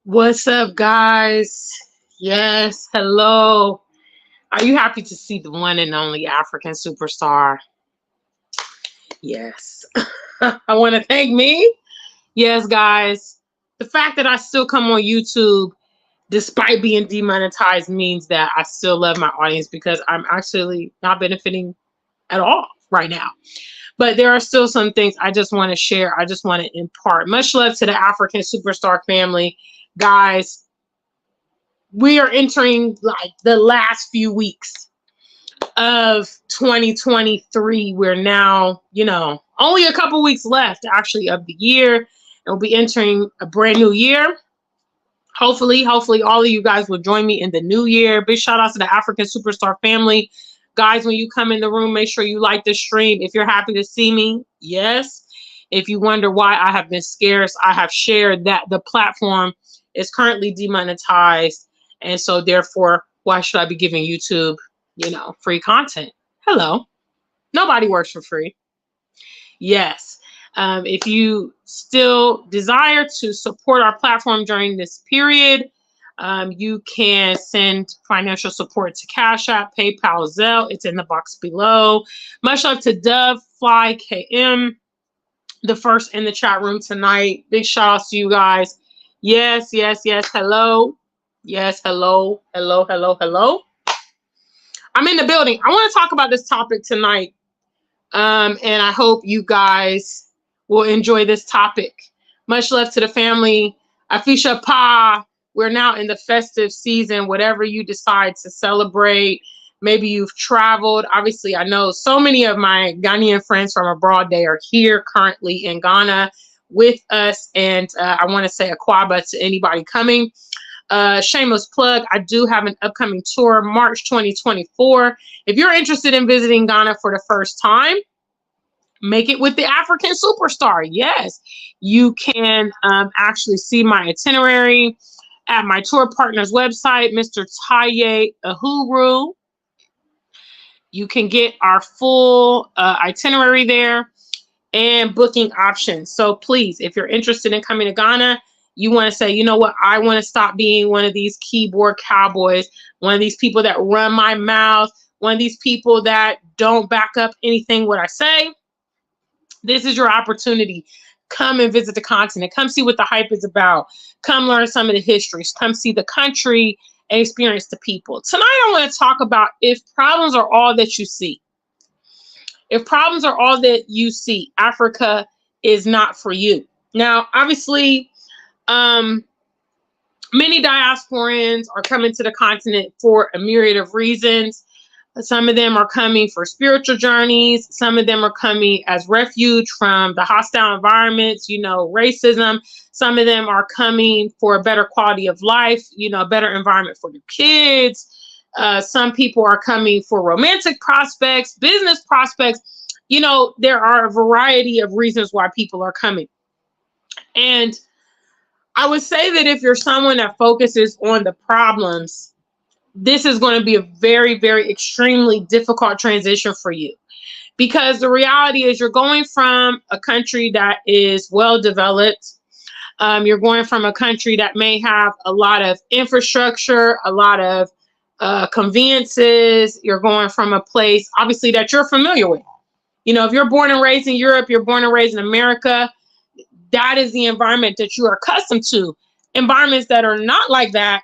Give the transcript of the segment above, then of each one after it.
What's up, guys? Yes, hello. Are you happy to see the one and only African superstar? Yes. I want to thank me. Yes, guys. The fact that I still come on YouTube despite being demonetized means that I still love my audience because I'm actually not benefiting at all right now. But there are still some things I just want to share. I just want to impart. Much love to the African superstar family. Guys, we are entering like the last few weeks of 2023. We're now, only a couple weeks left actually of the year. And we'll be entering a brand new year. Hopefully all of you guys will join me in the new year. Big shout out to the African Superstar family. Guys, when you come in the room, make sure you like the stream. If you're happy to see me, yes. If you wonder why I have been scarce, I have shared that the platform is currently demonetized. And so therefore, why should I be giving YouTube, free content? Hello. Nobody works for free. Yes. If you still desire to support our platform during this period, you can send financial support to Cashapp, PayPal, Zelle. It's in the box below. Much love to Dove Fly KM, the first in the chat room tonight. Big shout outs to you guys. Yes. Hello. Yes, hello. I'm in the building. I want to talk about this topic tonight. And I hope you guys will enjoy this topic. Much love to the family. Afisha Pa. We're now in the festive season. Whatever you decide to celebrate. Maybe you've traveled. Obviously, I know so many of my Ghanaian friends from abroad. They are here currently in Ghana with us. And I want to say a kwaba to anybody coming. Shameless plug, I do have an upcoming tour, March 2024. If you're interested in visiting Ghana for the first time, make it with the African Superstar. Yes, you can actually see my itinerary at my tour partner's website, Mr. Taye Uhuru. You can get our full itinerary there and booking options. So please, if you're interested in coming to Ghana, you want to say, you know what, I want to stop being one of these keyboard cowboys, one of these people that run my mouth, one of these people that don't back up anything what I say. This is your opportunity. Come and visit the continent. Come see what the hype is about. Come learn some of the histories. Come see the country and experience the people. Tonight, I want to talk about if problems are all that you see. If problems are all that you see, Africa is not for you. Now, obviously, many diasporans are coming to the continent for a myriad of reasons. Some of them are coming for spiritual journeys. Some of them are coming as refuge from the hostile environments, racism. Some of them are coming for a better quality of life, a better environment for their kids. Some people are coming for romantic prospects, business prospects. There are a variety of reasons why people are coming. And I would say that if you're someone that focuses on the problems, this is going to be a very, very extremely difficult transition for you. Because the reality is you're going from a country that is well developed. You're going from a country that may have a lot of infrastructure, a lot of conveniences. You're going from a place, obviously, that you're familiar with. If you're born and raised in Europe, you're born and raised in America, that is the environment that you are accustomed to. Environments that are not like that,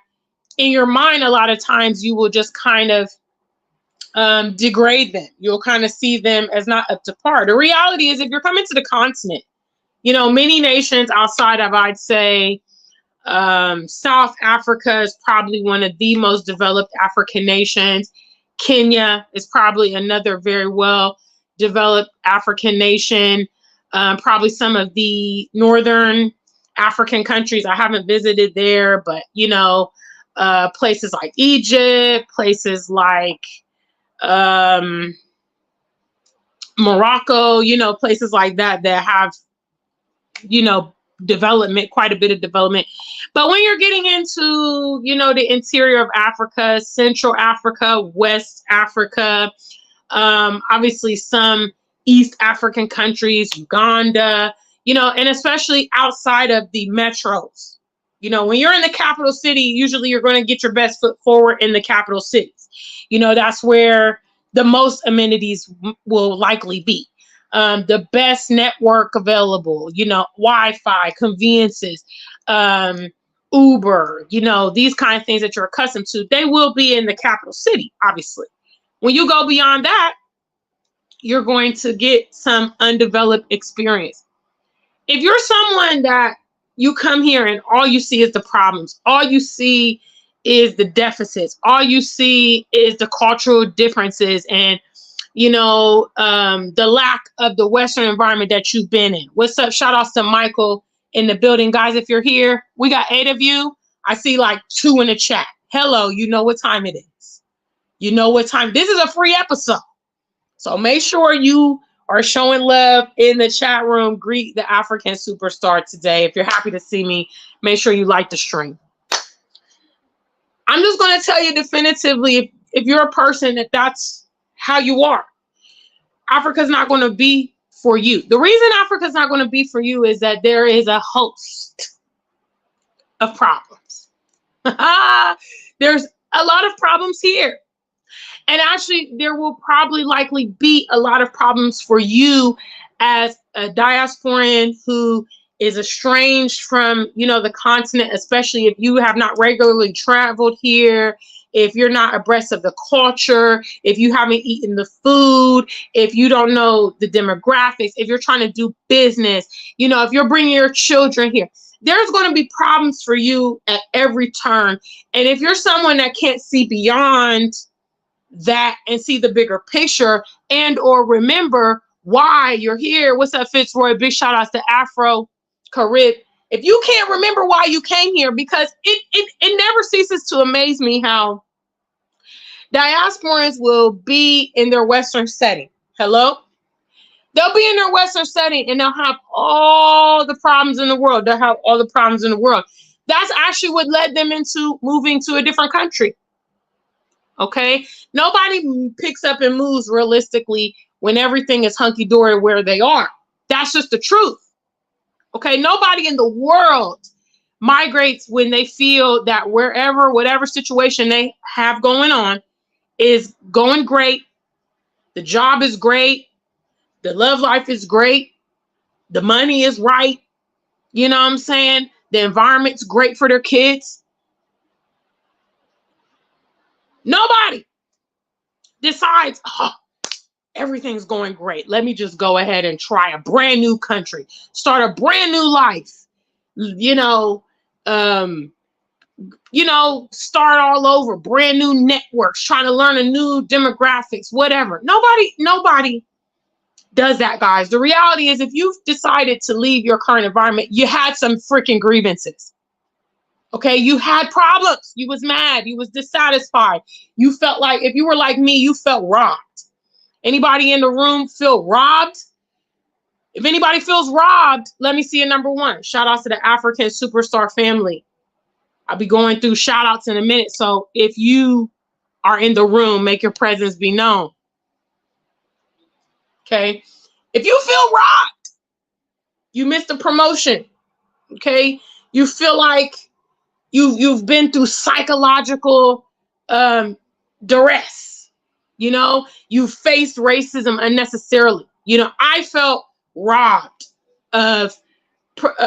in your mind, a lot of times you will just kind of degrade them. You'll kind of see them as not up to par. The reality is if you're coming to the continent, many nations outside of, I'd say, South Africa is probably one of the most developed African nations. Kenya is probably another very well developed African nation. Probably some of the northern African countries. I haven't visited there, but places like Egypt, places like Morocco, places like that have, development, quite a bit of development. But when you're getting into, the interior of Africa, Central Africa, West Africa, obviously some East African countries, Uganda, and especially outside of the metros, You know, when you're in the capital city, usually you're going to get your best foot forward in the capital cities. You know, that's where the most amenities will likely be. The best network available, you know, Wi-Fi, conveniences, Uber, you know, these kind of things that you're accustomed to, they will be in the capital city, obviously. When you go beyond that, you're going to get some undeveloped experience. If you're someone that you come here and all you see is the problems, all you see is the deficits, all you see is the cultural differences and, you know, the lack of the Western environment that you've been in. What's up? Shout outs to Michael in the building. Guys, if you're here, we got 8 of you. I see like 2 in the chat. Hello, you know what time it is. You know what time. This is a free episode. So make sure you are showing love in the chat room. Greet the African superstar today. If you're happy to see me, make sure you like the stream. I'm just going to tell you definitively, if you're a person that's how you are, Africa's not going to be for you. The reason Africa's not going to be for you is that there is a host of problems. There's a lot of problems here. And actually, there will probably likely be a lot of problems for you as a diasporan who is estranged from, you know, the continent, especially if you have not regularly traveled here, if you're not abreast of the culture, if you haven't eaten the food, if you don't know the demographics, if you're trying to do business, you know, if you're bringing your children here, there's going to be problems for you at every turn. And if you're someone that can't see beyond that and see the bigger picture and or remember why you're here. What's up, Fitzroy? Big shout outs to Afro Carib. If you can't remember why you came here, because it never ceases to amaze me how diasporans will be in their Western setting. Hello? They'll be in their Western setting and they'll have all the problems in the world. They'll have all the problems in the world. That's actually what led them into moving to a different country. Okay, nobody picks up and moves realistically when everything is hunky-dory where they are. That's just the truth. Okay, nobody in the world migrates when they feel that wherever, whatever situation they have going on is going great. The job is great. The love life is great. The money is right. You know what I'm saying? The environment's great for their kids. Nobody decides, oh, everything's going great. Let me just go ahead and try a brand new country, start a brand new life, start all over, brand new networks, trying to learn a new demographics, whatever. Nobody does that, guys. The reality is if you've decided to leave your current environment, you had some freaking grievances. Okay, you had problems. You was mad. You was dissatisfied. You felt like, if you were like me, you felt robbed. Anybody in the room feel robbed? If anybody feels robbed, let me see a number 1. Shout out to the African Superstar family. I'll be going through shout outs in a minute. So if you are in the room, make your presence be known. Okay. If you feel robbed, you missed a promotion. Okay. You feel like you've been through psychological duress. You know, you faced racism unnecessarily. You know, I felt robbed of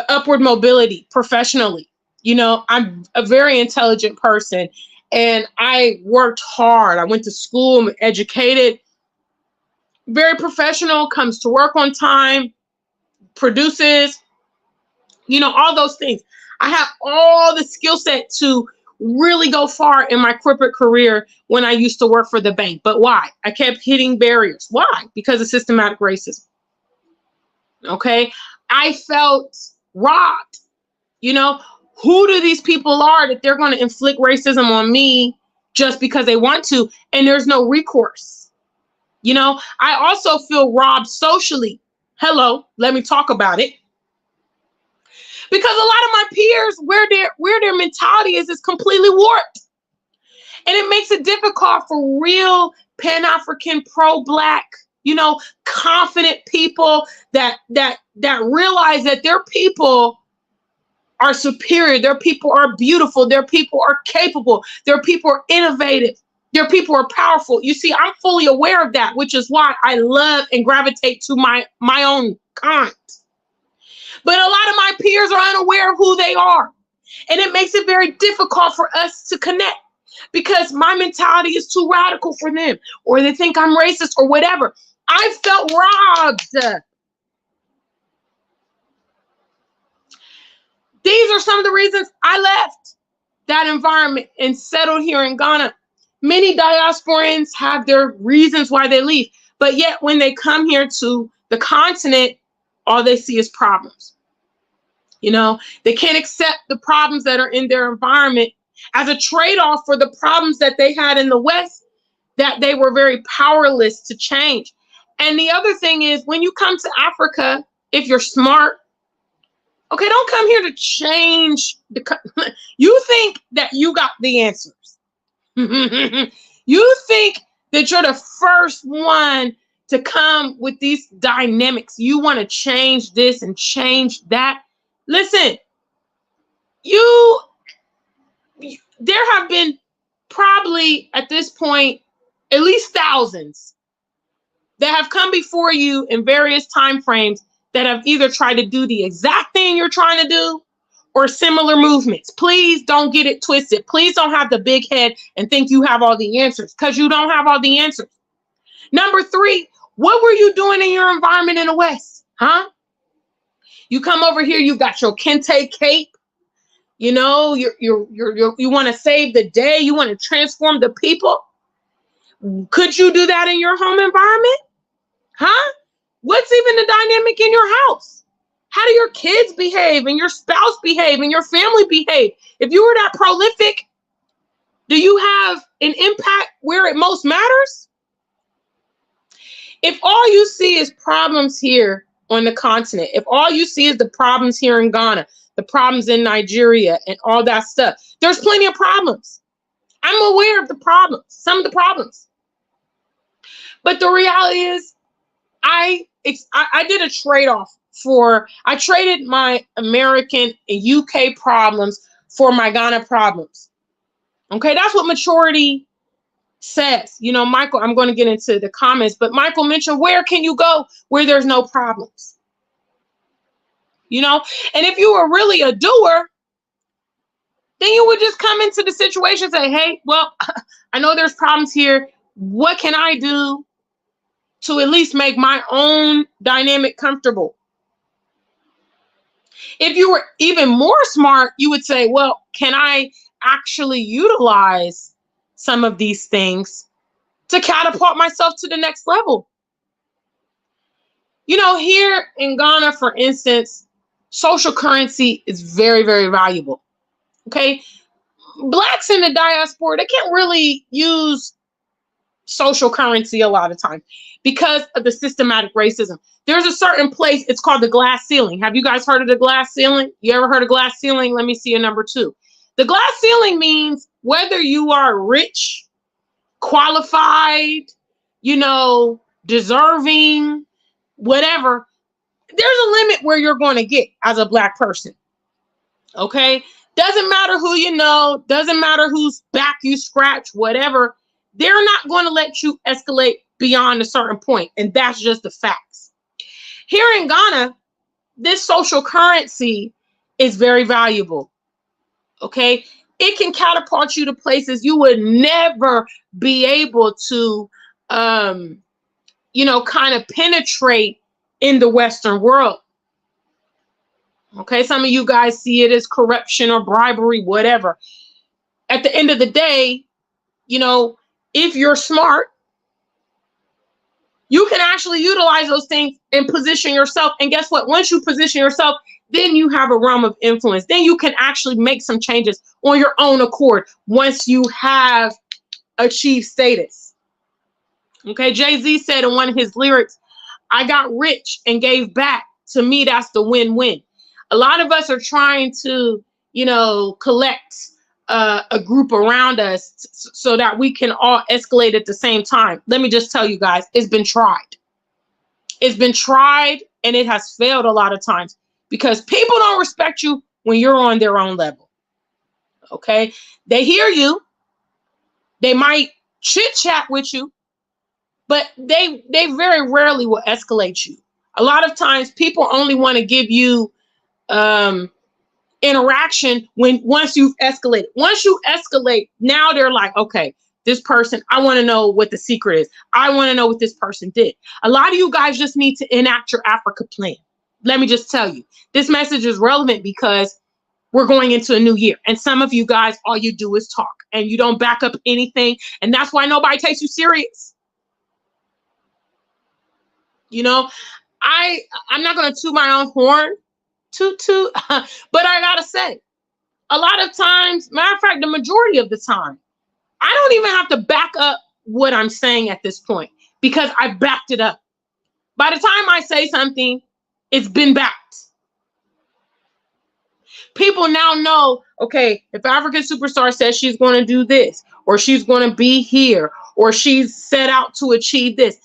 upward mobility professionally. You know, I'm a very intelligent person and I worked hard. I went to school, I'm educated, very professional, comes to work on time, produces, you know, all those things. I have all the skill set to really go far in my corporate career when I used to work for the bank. But why? I kept hitting barriers. Why? Because of systematic racism. Okay. I felt robbed. You know, who do these people are that they're going to inflict racism on me just because they want to, and there's no recourse? You know, I also feel robbed socially. Hello, let me talk about it. Because a lot of my peers, where their mentality is completely warped. And it makes it difficult for real Pan-African, pro-Black, you know, confident people that realize that their people are superior. Their people are beautiful. Their people are capable. Their people are innovative. Their people are powerful. You see, I'm fully aware of that, which is why I love and gravitate to my own kind. But a lot of my peers are unaware of who they are. And it makes it very difficult for us to connect because my mentality is too radical for them, or they think I'm racist or whatever. I felt robbed. These are some of the reasons I left that environment and settled here in Ghana. Many diasporans have their reasons why they leave, but yet when they come here to the continent, all they see is problems. You know, they can't accept the problems that are in their environment as a trade-off for the problems that they had in the West that they were very powerless to change. And the other thing is, when you come to Africa, if you're smart, okay, don't come here to change you think that you got the answers. You think that you're the first one to come with these dynamics. You want to change this and change that. Listen, there have been probably at this point at least thousands that have come before you in various time frames that have either tried to do the exact thing you're trying to do or similar movements. Please don't get it twisted. Please don't have the big head and think you have all the answers, because you don't have all the answers. Number 3, what were you doing in your environment in the West? Huh? You come over here, you got your kente cape. You know, you want to save the day. You want to transform the people. Could you do that in your home environment? Huh? What's even the dynamic in your house? How do your kids behave and your spouse behave and your family behave? If you were that prolific, do you have an impact where it most matters? If all you see is problems here on the continent, if all you see is the problems here in Ghana, the problems in Nigeria and all that stuff, there's plenty of problems. I'm aware of the problems, some of the problems. But the reality is, I did a trade-off I traded my American and UK problems for my Ghana problems. Okay, that's what maturity says. You know, Michael, I'm going to get into the comments, but Michael mentioned, where can you go where there's no problems? You know, and if you were really a doer, then you would just come into the situation and say, hey, well, I know there's problems here. What can I do to at least make my own dynamic comfortable? If you were even more smart, you would say, well, can I actually utilize some of these things to catapult myself to the next level? You know, here in Ghana, for instance, social currency is very, very valuable. Okay. Blacks in the diaspora, they can't really use social currency a lot of times because of the systematic racism. There's a certain place, it's called the glass ceiling. Have you guys heard of the glass ceiling? You ever heard of glass ceiling? Let me see a number 2. The glass ceiling means whether you are rich, qualified, you know, deserving, whatever, there's a limit where you're going to get as a Black person. Okay? Doesn't matter who you know, doesn't matter whose back you scratch, whatever. They're not going to let you escalate beyond a certain point. And that's just the facts. Here in Ghana, this social currency is very valuable. Okay? It can catapult you to places you would never be able to, you know, kind of penetrate in the Western world. Okay? Some of you guys see it as corruption or bribery, whatever. At the end of the day, you know, if you're smart, you can actually utilize those things and position yourself. And guess what? Once you position yourself, then you have a realm of influence. Then you can actually make some changes on your own accord once you have achieved status. Okay, Jay-Z said in one of his lyrics, I got rich and gave back. To me, that's the win-win. A lot of us are trying to, you know, collect a group around us so that we can all escalate at the same time. Let me just tell you guys, it's been tried. It's been tried and it has failed a lot of times because people don't respect you when you're on their own level. Okay? They hear you. They might chit chat with you, but they very rarely will escalate you. A lot of times people only want to give you interaction once you've escalated. Once you escalate, now they're like, okay, this person, I want to know what the secret is. I want to know what this person did. A lot of you guys just need to enact your Africa plan. Let me just tell you, this message is relevant because we're going into a new year. And some of you guys, all you do is talk and you don't back up anything. And that's why nobody takes you serious. You know, I'm not going to toot my own horn, but I got to say, a lot of times, matter of fact, the majority of the time, I don't even have to back up what I'm saying at this point because I backed it up. By the time I say something, it's been backed. People now know, okay, if African Superstar says she's going to do this, or she's going to be here, or she's set out to achieve this,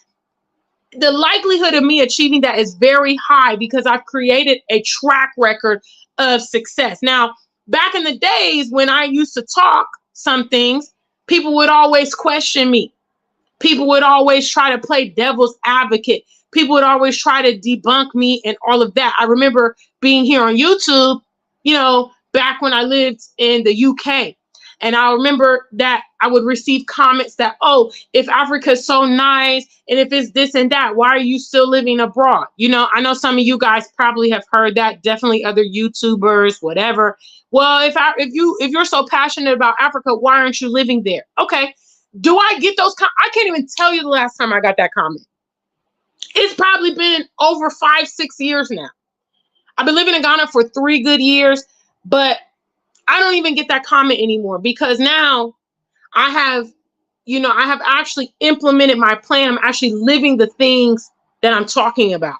the likelihood of me achieving that is very high because I've created a track record of success. Now, back in the days when I used to talk some things, people would always question me. People would always try to play devil's advocate. People would always try to debunk me and all of that. I remember being here on YouTube, you know, back when I lived in the UK. And I remember that I would receive comments that, oh, if Africa's so nice and if it's this and that, why are you still living abroad? You know, I know some of you guys probably have heard that, definitely other YouTubers, whatever. Well, if you're so passionate about Africa, why aren't you living there? Okay. Do I get those? I can't even tell you the last time I got that comment. It's probably been over 5-6 years now. I've been living in Ghana for 3 good years, but I don't even get that comment anymore because now I have actually implemented my plan. I'm actually living the things that I'm talking about.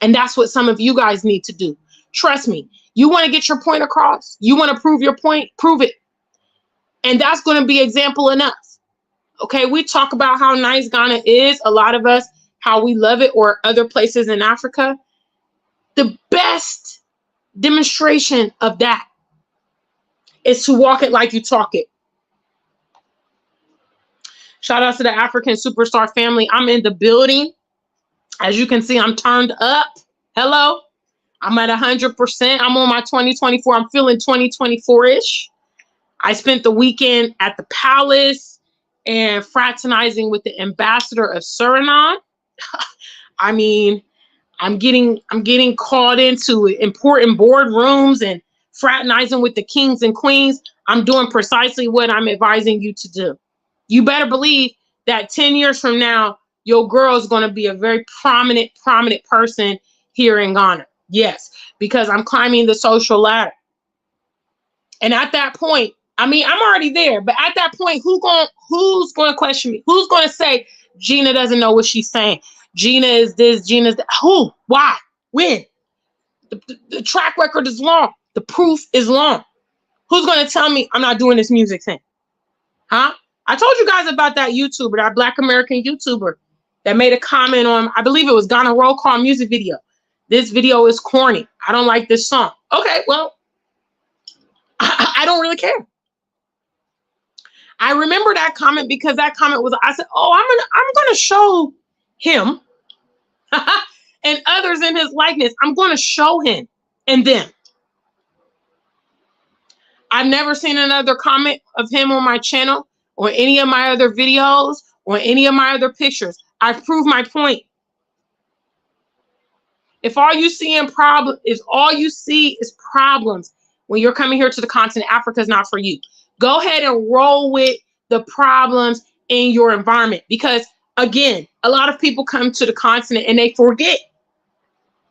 And that's what some of you guys need to do. Trust me. You want to get your point across? You want to prove your point? Prove it. And that's going to be example enough. Okay, we talk about how nice Ghana is, a lot of us, how we love it, or other places in Africa. The best demonstration of that is to walk it like you talk it. Shout out to the African Superstar family. I'm in the building. As you can see, I'm turned up. Hello. I'm at 100%. I'm on my 2024. I'm feeling 2024-ish. I spent the weekend at the palace and fraternizing with the ambassador of Suriname. I mean, I'm getting called into important boardrooms and fraternizing with the kings and queens. I'm doing precisely what I'm advising you to do. You better believe that 10 years from now, your girl is going to be a very prominent person here in Ghana. Yes, because I'm climbing the social ladder. And at that point, I mean, I'm already there, but at that point, who's going to question me? Who's going to say, Gina doesn't know what she's saying? Gina is this, Gina's that. Who? Why? When? The track record is long. The proof is long. Who's going to tell me I'm not doing this music thing? Huh? I told you guys about that YouTuber, that Black American YouTuber that made a comment on, I believe it was Ghana Roll Call music video. This video is corny. I don't like this song. Okay, well, I don't really care. I remember that comment because that comment was, I said, oh, I'm gonna show him and others in his likeness. I'm going to show him and them. I've never seen another comment of him on my channel or any of my other videos or any of my other pictures. I've proved my point. If all you see is problems when you're coming here to the continent, Africa is not for you. Go ahead and roll with the problems in your environment because, again, a lot of people come to the continent and they forget.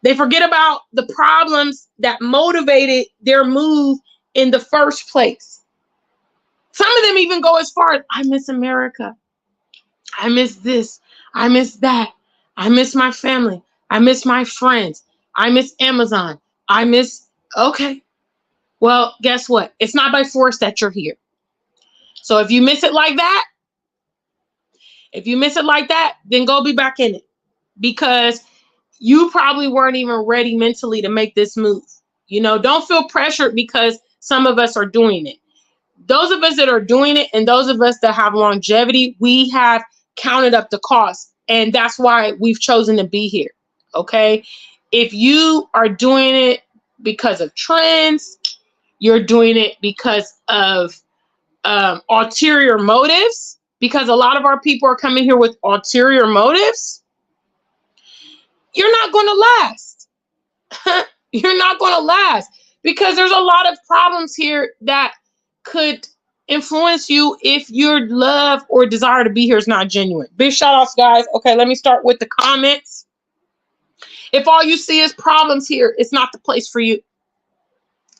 They forget about the problems that motivated their move in the first place. Some of them even go as far as, I miss America. I miss this. I miss that. I miss my family. I miss my friends. I miss Amazon. Okay. Well, guess what? It's not by force that you're here. So if you miss it like that, then go be back in it because you probably weren't even ready mentally to make this move. You know, don't feel pressured because some of us are doing it. Those of us that are doing it and those of us that have longevity, we have counted up the cost. And that's why we've chosen to be here. Okay. If you are doing it because of trends, you're doing it because of ulterior motives, because a lot of our people are coming here with ulterior motives, you're not going to last. You're not going to last because there's a lot of problems here that could influence you if your love or desire to be here is not genuine. Big shout outs, guys. Okay, let me start with the comments. If all you see is problems here, it's not the place for you.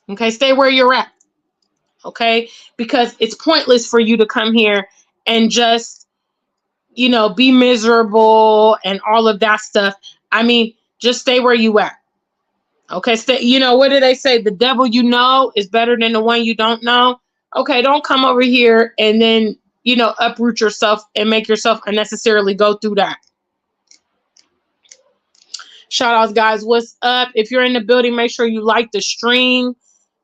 Okay, stay where you're at. Okay, because it's pointless for you to come here and just, you know, be miserable and all of that stuff. I mean, just stay where you at. Okay, stay, you know, what do they say? The devil you know is better than the one you don't know. Okay, don't come over here and then, you know, uproot yourself and make yourself unnecessarily go through that. Shout outs, guys. What's up? If you're in the building, make sure you like the stream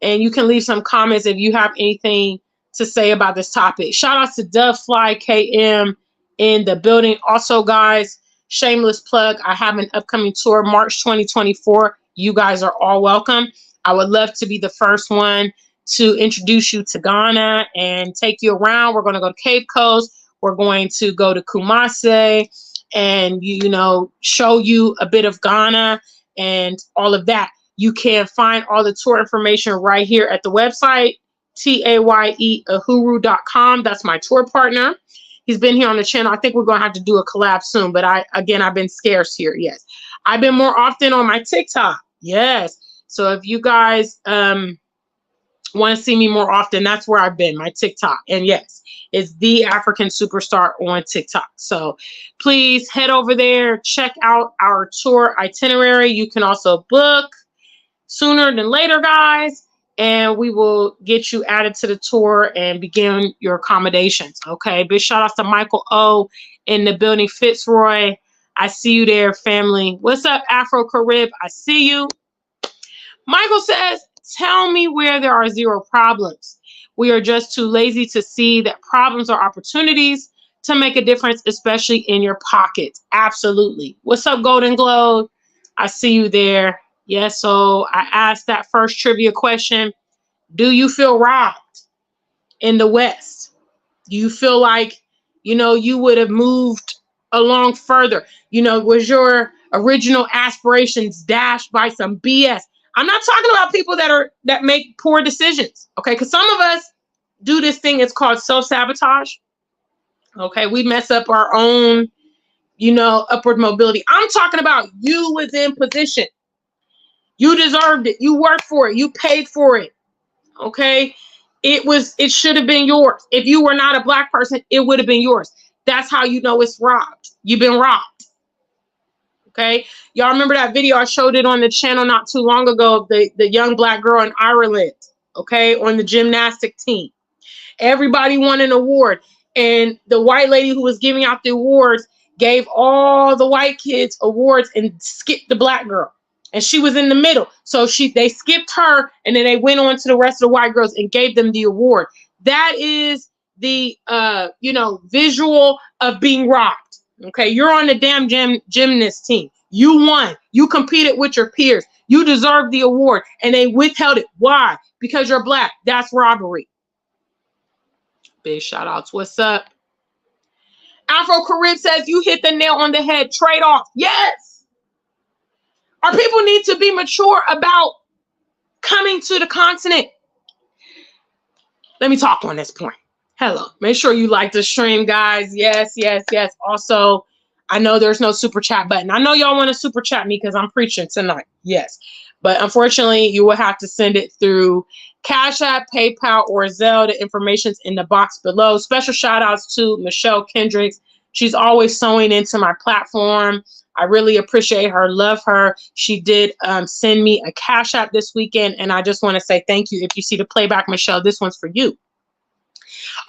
and you can leave some comments if you have anything to say about this topic. Shout outs to Dovefly KM in the building. Also, guys, shameless plug, I have an upcoming tour, March 2024. You guys are all welcome. I would love to be the first one to introduce you to Ghana and take you around. We're going to go to Cape Coast. We're going to go to Kumasi and, you know, show you a bit of Ghana and all of that. You can find all the tour information right here at the website, TAYEAhuru.com. That's my tour partner. He's been here on the channel. I think we're going to have to do a collab soon, but I've been scarce here. Yes. I've been more often on my TikTok. Yes. So if you guys want to see me more often, that's where I've been, my TikTok. And yes, it's the African Superstar on TikTok. So please head over there, check out our tour itinerary. You can also book sooner than later, guys, and we will get you added to the tour and begin your accommodations. Okay. Big shout outs to Michael O in the building. Fitzroy, I see you there, family. What's up, Afro Carib? I see you. Michael says, tell me where there are zero problems. We are just too lazy to see that problems are opportunities to make a difference, especially in your pocket. Absolutely. What's up, Golden Globe? I see you there. Yes, so I asked that first trivia question. Do you feel robbed in the West? Do you feel like, you know, you would have moved along further? You know, was your original aspirations dashed by some BS? I'm not talking about people that make poor decisions, okay? Because some of us do this thing. It's called self-sabotage. Okay, we mess up our own, you know, upward mobility. I'm talking about you was in position. You deserved it. You worked for it. You paid for it. Okay, it should have been yours. If you were not a Black person, it would have been yours. That's how you know it's robbed. You've been robbed. Okay, y'all remember that video? I showed it on the channel not too long ago of the young Black girl in Ireland, okay, on the gymnastic team. Everybody won an award, and the white lady who was giving out the awards gave all the white kids awards and skipped the Black girl, and she was in the middle. So they skipped her, and then they went on to the rest of the white girls and gave them the award. That is the you know, visual of being robbed. Okay, you're on the damn gymnast team. You won. You competed with your peers. You deserve the award, and they withheld it. Why? Because you're Black. That's robbery. Big shout outs. What's up? Afro Carib says you hit the nail on the head. Trade off. Yes. Our people need to be mature about coming to the continent. Let me talk on this point. Hello. Make sure you like the stream, guys. Yes, yes, yes. Also, I know there's no super chat button. I know y'all want to super chat me because I'm preaching tonight. Yes. But unfortunately, you will have to send it through Cash App, PayPal, or Zelle. The information's in the box below. Special shout outs to Michelle Kendricks. She's always sewing into my platform. I really appreciate her, love her. She did send me a Cash App this weekend, and I just want to say thank you. If you see the playback, Michelle, this one's for you.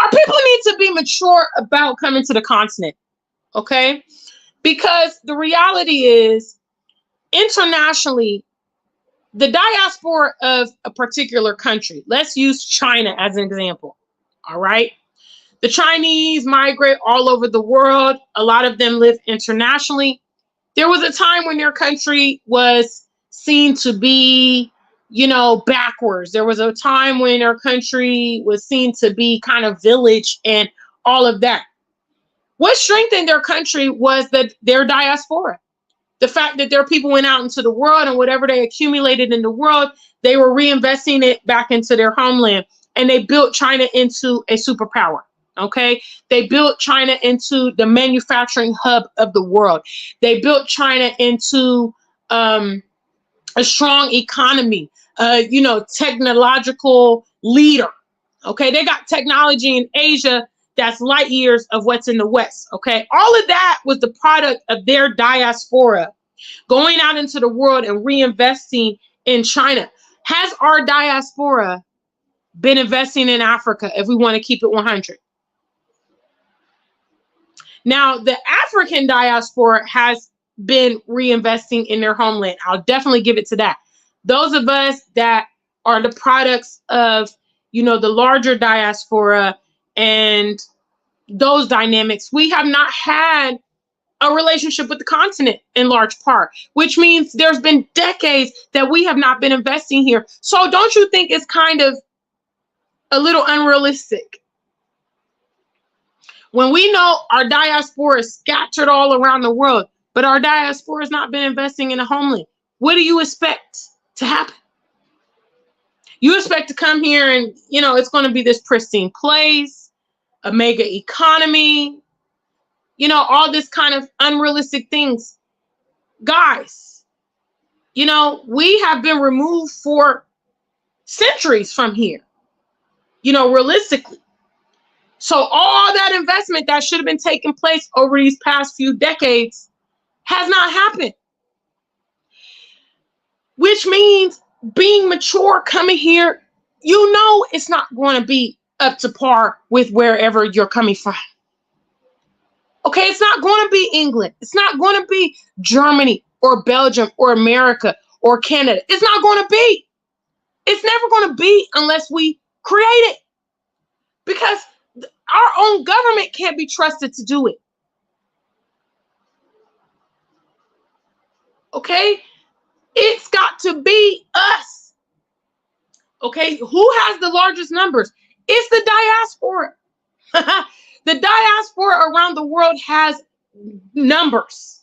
Our people need to be mature about coming to the continent, okay? Because the reality is, internationally, the diaspora of a particular country. Let's use China as an example. All right. The Chinese migrate all over the world. A lot of them live internationally. There was a time when their country was seen to be, backwards. There was a time when their country was seen to be kind of village and all of that. What strengthened their country was their diaspora. The fact that their people went out into the world, and whatever they accumulated in the world, they were reinvesting it back into their homeland. And they built China into a superpower. Okay. They built China into the manufacturing hub of the world. They built China into a strong economy, technological leader. Okay. They got technology in Asia that's light years of what's in the West. Okay. All of that was the product of their diaspora going out into the world and reinvesting in China. Has our diaspora been investing in Africa if we want to keep it 100? Now, the African diaspora has been reinvesting in their homeland. I'll definitely give it to that. Those of us that are the products of, the larger diaspora and those dynamics, we have not had a relationship with the continent in large part, which means there's been decades that we have not been investing here. So don't you think it's kind of a little unrealistic when we know our diaspora is scattered all around the world, but our diaspora has not been investing in a homeland? What do you expect to happen? You expect to come here and, it's going to be this pristine place, a mega economy, all this kind of unrealistic things. Guys, we have been removed for centuries from here, realistically. So all that investment that should have been taking place over these past few decades has not happened. Which means being mature, coming here, it's not going to be up to par with wherever you're coming from. Okay, it's not going to be England. It's not going to be Germany or Belgium or America or Canada. It's not going to be. It's never going to be unless we create it. Because our own government can't be trusted to do it. Okay? It's got to be us. Okay? Who has the largest numbers? It's the diaspora. The diaspora around the world has numbers.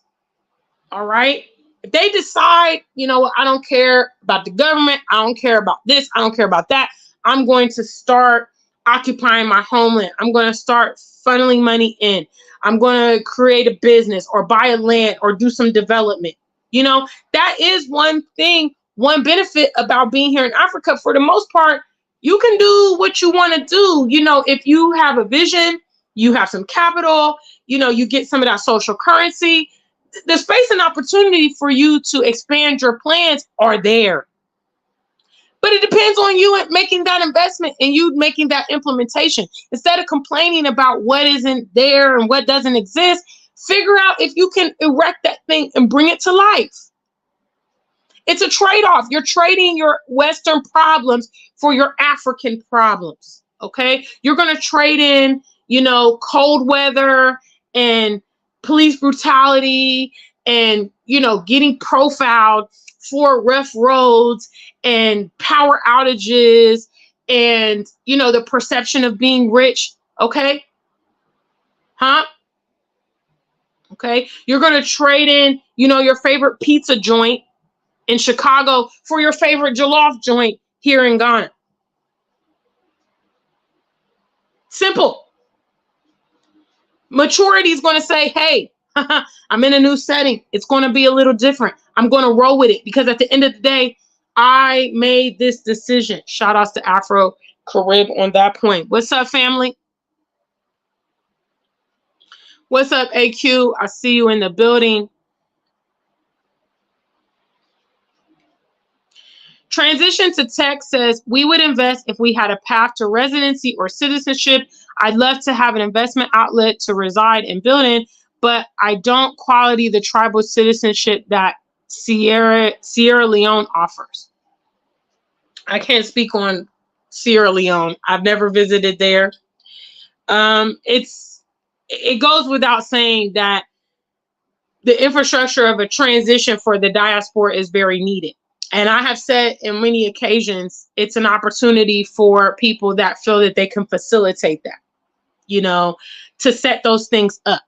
All right? If they decide, I don't care about the government, I don't care about this, I don't care about that, I'm going to start occupying my homeland. I'm going to start funneling money in. I'm going to create a business or buy a land or do some development. That is one thing, one benefit about being here in Africa. For the most part, you can do what you want to do. If you have a vision, you have some capital, you get some of that social currency, the space and opportunity for you to expand your plans are there. But it depends on you making that investment and you making that implementation. Instead of complaining about what isn't there and what doesn't exist, figure out if you can erect that thing and bring it to life. It's a trade-off. You're trading your Western problems for your African problems. Okay? You're going to trade in, cold weather and police brutality and, getting profiled for rough roads and power outages and, the perception of being rich. Okay? Huh? Okay? You're going to trade in, your favorite pizza joint in Chicago for your favorite jollof joint here in Ghana. Simple. Maturity is going to say, hey, I'm in a new setting. It's going to be a little different. I'm going to roll with it because at the end of the day, I made this decision. Shout outs to Afro Carib on that point. What's up, family? What's up, AQ? I see you in the building. Transition to Tech says, we would invest if we had a path to residency or citizenship. I'd love to have an investment outlet to reside and build in, but I don't quality the tribal citizenship that Sierra Leone offers. I can't speak on Sierra Leone. I've never visited there. It goes without saying that the infrastructure of a transition for the diaspora is very needed. And I have said in many occasions, it's an opportunity for people that feel that they can facilitate that, to set those things up.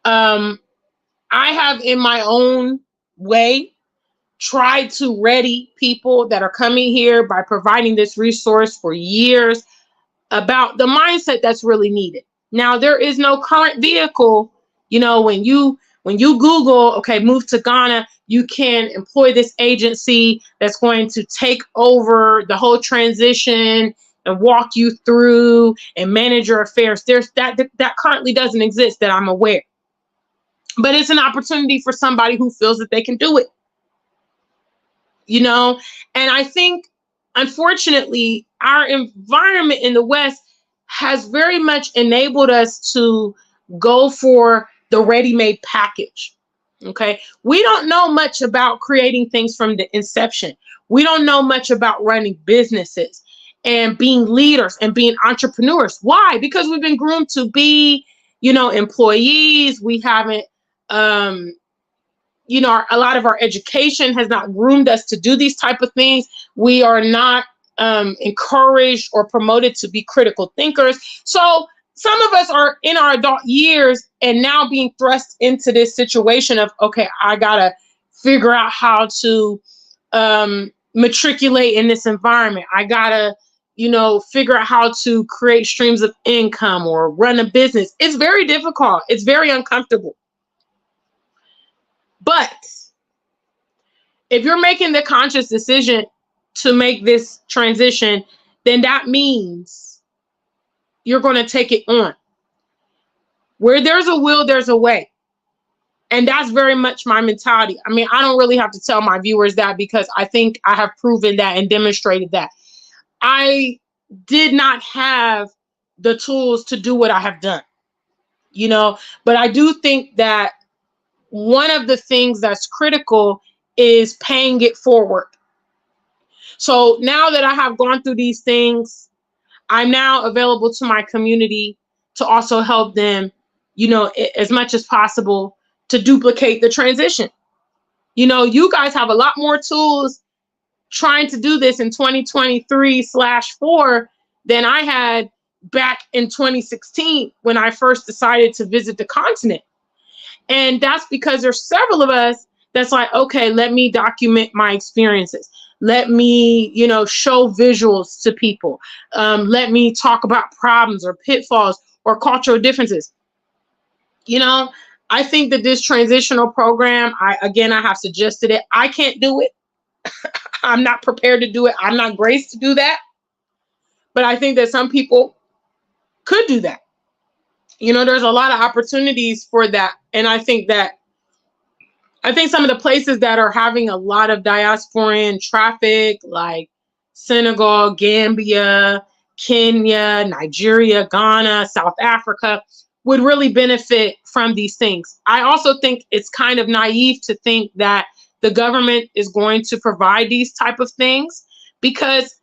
I have, in my own way, tried to ready people that are coming here by providing this resource for years about the mindset that's really needed. Now, there is no current vehicle, when you Google, okay, move to Ghana, you can employ this agency that's going to take over the whole transition and walk you through and manage your affairs. There's that currently doesn't exist that I'm aware. But it's an opportunity for somebody who feels that they can do it. And I think, unfortunately, our environment in the West has very much enabled us to go for the ready-made package. Okay. We don't know much about creating things from the inception. We don't know much about running businesses and being leaders and being entrepreneurs. Why? Because we've been groomed to be, employees. We haven't, a lot of our education has not groomed us to do these type of things. We are not encouraged or promoted to be critical thinkers. So some of us are in our adult years and now being thrust into this situation of, okay, I gotta figure out how to matriculate in this environment. I gotta, figure out how to create streams of income or run a business. It's very difficult. It's very uncomfortable. But if you're making the conscious decision to make this transition, then that means you're going to take it on. Where there's a will, there's a way. And that's very much my mentality. I mean, I don't really have to tell my viewers that, because I think I have proven that and demonstrated that. I did not have the tools to do what I have done, but I do think that one of the things that's critical is paying it forward. So now that I have gone through these things, I'm now available to my community to also help them, as much as possible to duplicate the transition. You guys have a lot more tools trying to do this in 2023/4 than I had back in 2016 when I first decided to visit the continent. And that's because there's several of us that's like, okay, let me document my experiences. Let me, show visuals to people. Let me talk about problems or pitfalls or cultural differences. I think that this transitional program, I have suggested it. I can't do it. I'm not prepared to do it. I'm not graced to do that. But I think that some people could do that. There's a lot of opportunities for that. And I think some of the places that are having a lot of diasporan traffic, like Senegal, Gambia, Kenya, Nigeria, Ghana, South Africa, would really benefit from these things. I also think it's kind of naive to think that the government is going to provide these type of things, because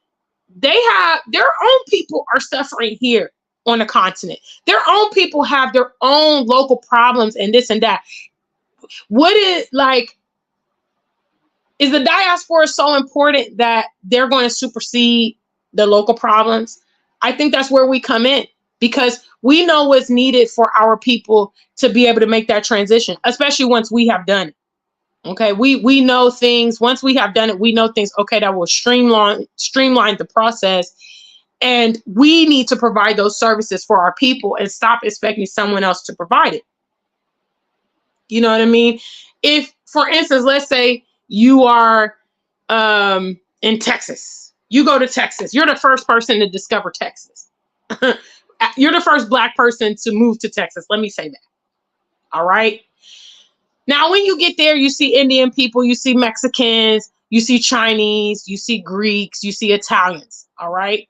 they have their own people are suffering here on the continent. Their own people have their own local problems and this and that. Is the diaspora so important that they're going to supersede the local problems? I think that's where we come in, because we know what's needed for our people to be able to make that transition, especially once we have done it. Okay, we know things. Once we have done it, we know things, okay, that will streamline the process. And we need to provide those services for our people and stop expecting someone else to provide it. You know what I mean? If, for instance, let's say you are in Texas. You go to Texas. You're the first person to discover Texas. You're the first Black person to move to Texas. Let me say that. All right. Now, when you get there, you see Indian people, you see Mexicans, you see Chinese, you see Greeks, you see Italians. All right.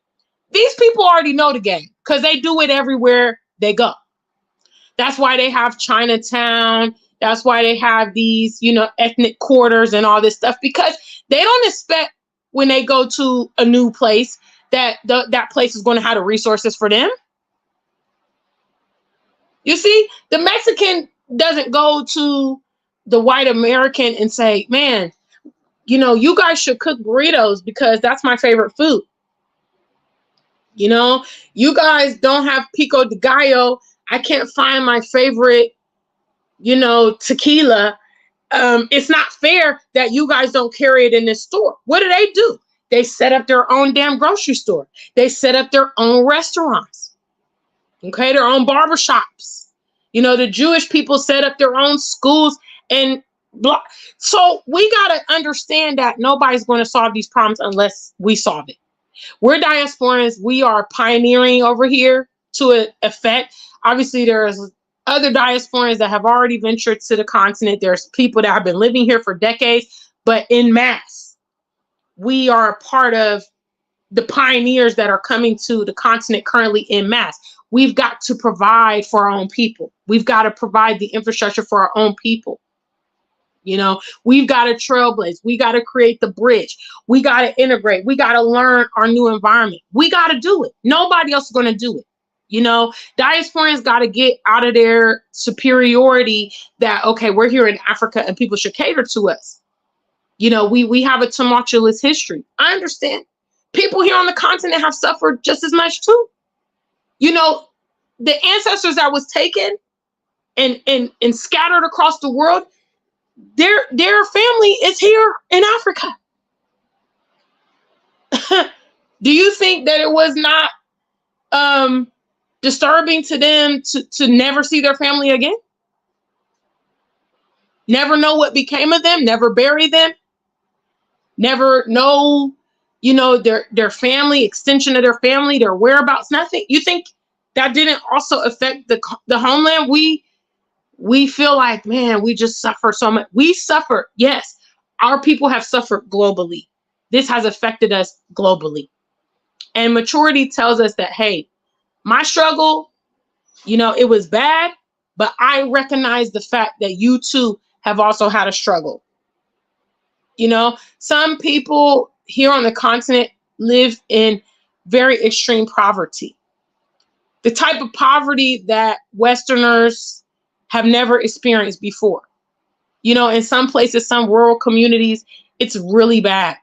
These people already know the game because they do it everywhere they go. That's why they have Chinatown. That's why they have these, ethnic quarters and all this stuff, because they don't expect when they go to a new place, that that place is going to have the resources for them. You see, the Mexican doesn't go to the white American and say, man, you know, you guys should cook burritos because that's my favorite food. You know, you guys don't have pico de gallo. I can't find my favorite, you know, tequila. It's not fair that you guys don't carry it in this store. What do? They set up their own damn grocery store. They set up their own restaurants. Okay, their own barbershops. You know, the Jewish people set up their own schools and blah. So we got to understand that nobody's going to solve these problems unless we solve it. We're diasporans. We are pioneering over here to an effect. Obviously, there's other diasporans that have already ventured to the continent. There's people that have been living here for decades, but in mass, we are a part of the pioneers that are coming to the continent currently in mass. We've got to provide for our own people. We've got to provide the infrastructure for our own people. You know, we've got to trailblaze. We got to create the bridge. We got to integrate. We got to learn our new environment. We got to do it. Nobody else is going to do it. You know, diasporans got to get out of their superiority that, okay, we're here in Africa and people should cater to us. You know, we have a tumultuous history. I understand. People here on the continent have suffered just as much too. You know, the ancestors that was taken and scattered across the world, their family is here in Africa. Do you think that it was not disturbing to them to never see their family again? Never know what became of them, never bury them, never know, you know, their family, extension of their family, their whereabouts, nothing. You think that didn't also affect the homeland? We feel like, man, we just suffer so much. We suffer. Yes, our people have suffered globally. This has affected us globally. And maturity tells us that, hey, my struggle, you know, it was bad, but I recognize the fact that you too have also had a struggle. You know, some people here on the continent live in very extreme poverty. The type of poverty that Westerners have never experienced before. You know, in some places, some rural communities, it's really bad.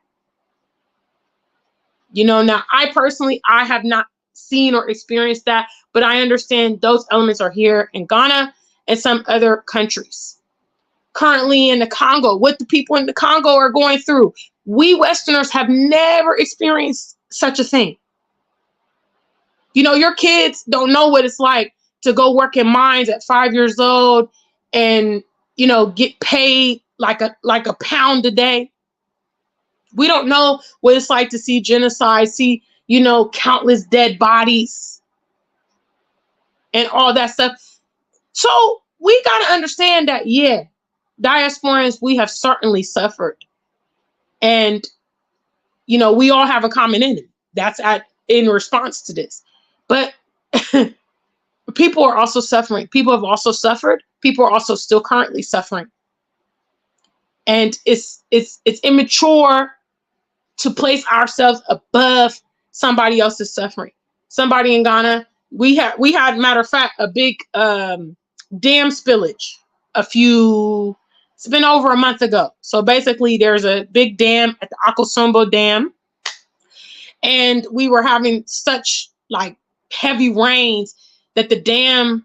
You know, now I have not seen or experienced that, but I understand those elements are here in Ghana and some other countries. Currently in the Congo, what the people in the Congo are going through, we Westerners have never experienced such a thing. You know, your kids don't know what it's like to go work in mines at 5 years old and, you know, get paid like a pound a day. We don't know what it's like to see genocide, see, you know, countless dead bodies and all that stuff. So we got to understand that, yeah, diasporans, we have certainly suffered. And, you know, we all have a common enemy. That's in response to this. But people are also suffering. People have also suffered. People are also still currently suffering. And it's immature to place ourselves above somebody else's suffering. Somebody in Ghana, we had matter of fact, a big dam spillage it's been over a month ago. So basically there's a big dam at the Akosombo Dam. And we were having such like heavy rains that the dam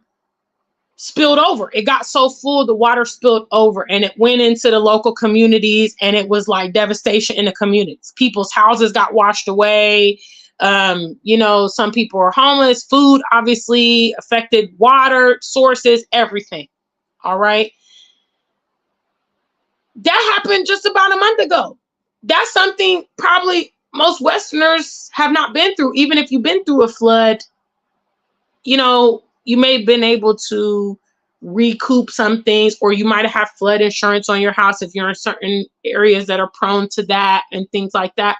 spilled over. It got so full, the water spilled over and it went into the local communities and it was like devastation in the communities. People's houses got washed away. You know, some people are homeless. Food obviously affected, water sources, everything. All right. That happened just about a month ago. That's something probably most Westerners have not been through. Even if you've been through a flood, you know, you may have been able to recoup some things, or you might have flood insurance on your house if you're in certain areas that are prone to that and things like that.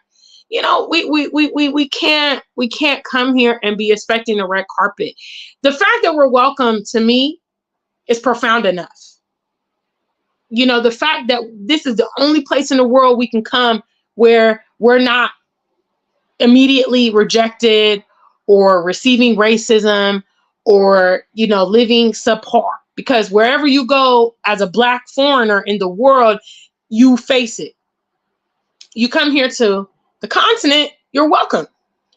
You know, we can't come here and be expecting the red carpet. The fact that we're welcome, to me, is profound enough. You know, the fact that this is the only place in the world we can come where we're not immediately rejected or receiving racism or, you know, living subpar. Because wherever you go as a Black foreigner in the world, you face it. You come here to the continent, you're welcome,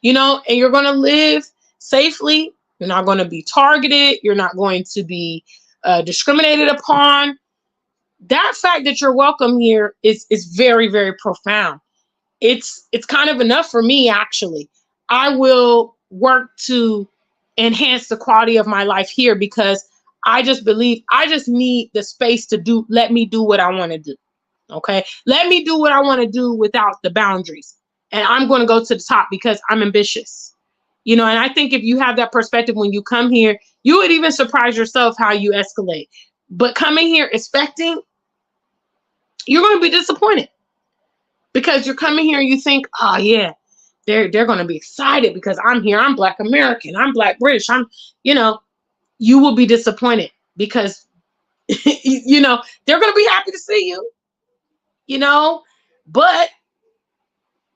you know, and you're going to live safely. You're not going to be targeted. You're not going to be discriminated upon. That fact that you're welcome here is very, very profound. It's kind of enough for me, actually. I will work to enhance the quality of my life here because I just believe I just need the space to let me do what I want to do. Okay, let me do what I want to do without the boundaries. And I'm going to go to the top because I'm ambitious. You know, and I think if you have that perspective when you come here, you would even surprise yourself how you escalate. But coming here expecting, you're going to be disappointed because you're coming here and you think, oh yeah, they're going to be excited because I'm here. I'm Black American. I'm Black British. You know, you will be disappointed because, you know, they're going to be happy to see you. You know, but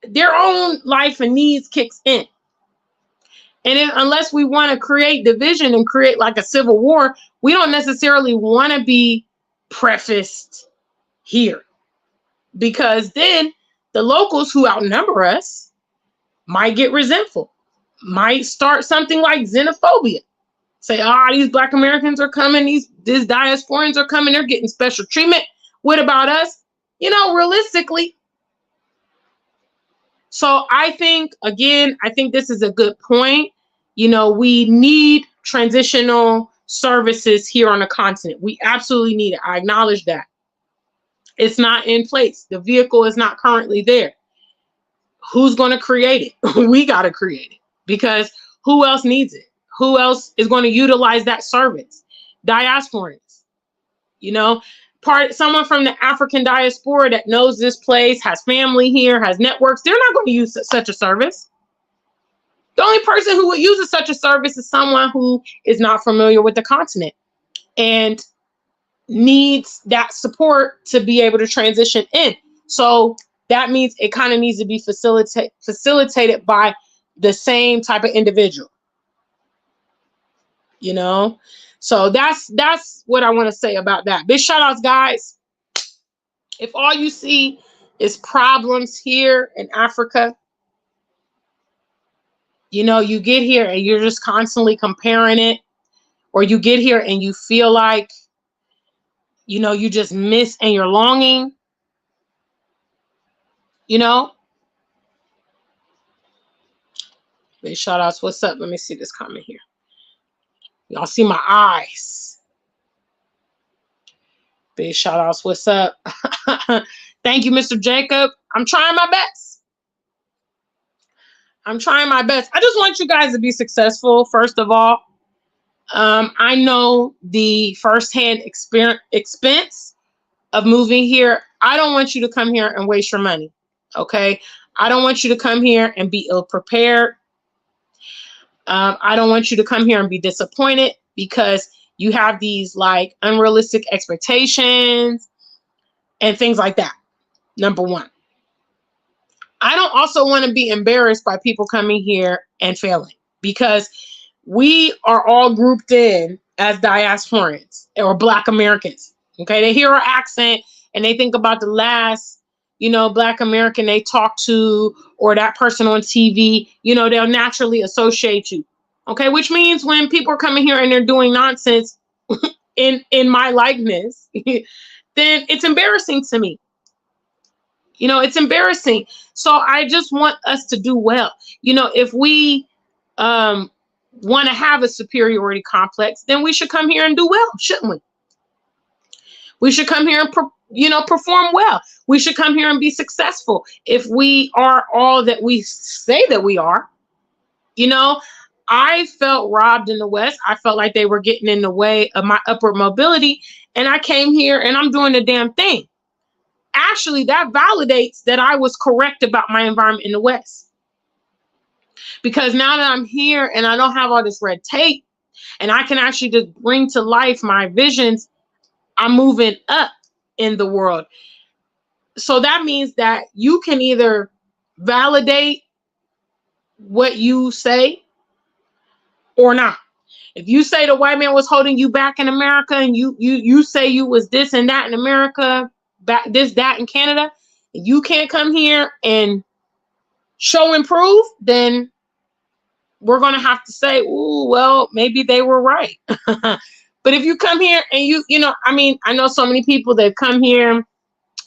their own life and needs kicks in. And unless we want to create division and create like a civil war, we don't necessarily want to be prefaced here. Because then the locals who outnumber us might get resentful, might start something like xenophobia. Say, these Black Americans are coming, these diasporans are coming, they're getting special treatment. What about us? You know, realistically. So I think, again, I think this is a good point. You know, we need transitional services here on the continent. We absolutely need it. I acknowledge that. It's not in place. The vehicle is not currently there. Who's going to create it? We got to create it because who else needs it? Who else is going to utilize that service? Diasporans, you know, someone from the African diaspora that knows this place, has family here, has networks. They're not going to use such a service. The only person who would use such a service is someone who is not familiar with the continent and needs that support to be able to transition in. So that means it kind of needs to be facilitated by the same type of individual, you know? So that's what I want to say about that. Big shout outs, guys. If all you see is problems here in Africa, you know, you get here and you're just constantly comparing it, or you get here and you feel like, you know, you just miss and you're longing, you know. Big shout outs. What's up? Let me see this comment here. Y'all see my eyes. Big shout outs. What's up? Thank you, Mr. Jacob. I'm trying my best. I'm trying my best. I just want you guys to be successful, first of all. I know the firsthand expense of moving here. I don't want you to come here and waste your money, okay? I don't want you to come here and be ill-prepared. I don't want you to come here and be disappointed because you have these like unrealistic expectations and things like that. Number one. I don't also want to be embarrassed by people coming here and failing because we are all grouped in as diasporans or Black Americans. Okay, they hear our accent and they think about the last, you know, Black American they talk to or that person on TV. You know, they'll naturally associate you. Okay, which means when people are coming here and they're doing nonsense in my likeness, then it's embarrassing to me. You know, it's embarrassing. So I just want us to do well. You know, if we want to have a superiority complex, then we should come here and do well, shouldn't we? We should come here and, perform well. We should come here and be successful. If we are all that we say that we are, you know, I felt robbed in the West. I felt like they were getting in the way of my upward mobility. And I came here and I'm doing the damn thing. Actually, that validates that I was correct about my environment in the West. Because now that I'm here and I don't have all this red tape and I can actually just bring to life my visions, I'm moving up in the world. So that means that you can either validate what you say or not. If you say the white man was holding you back in America, and you say you was this and that in America, back this, that in Canada, and you can't come here and show and prove, then we're going to have to say, ooh, well, maybe they were right. But if you come here and you know, I mean, I know so many people that come here,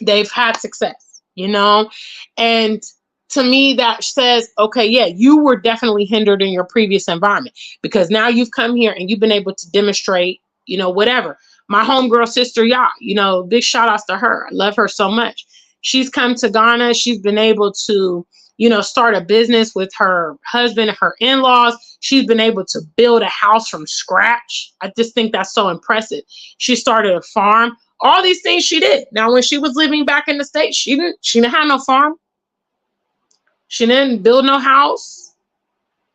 they've had success, you know, and to me that says, okay, yeah, you were definitely hindered in your previous environment, because now you've come here and you've been able to demonstrate, you know, whatever. My homegirl sister, you know, big shout outs to her. I love her so much. She's come to Ghana. She's been able to, you know, start a business with her husband and her in-laws. She's been able to build a house from scratch. I just think that's so impressive. She started a farm. All these things she did. Now, when she was living back in the States, she didn't have no farm. She didn't build no house.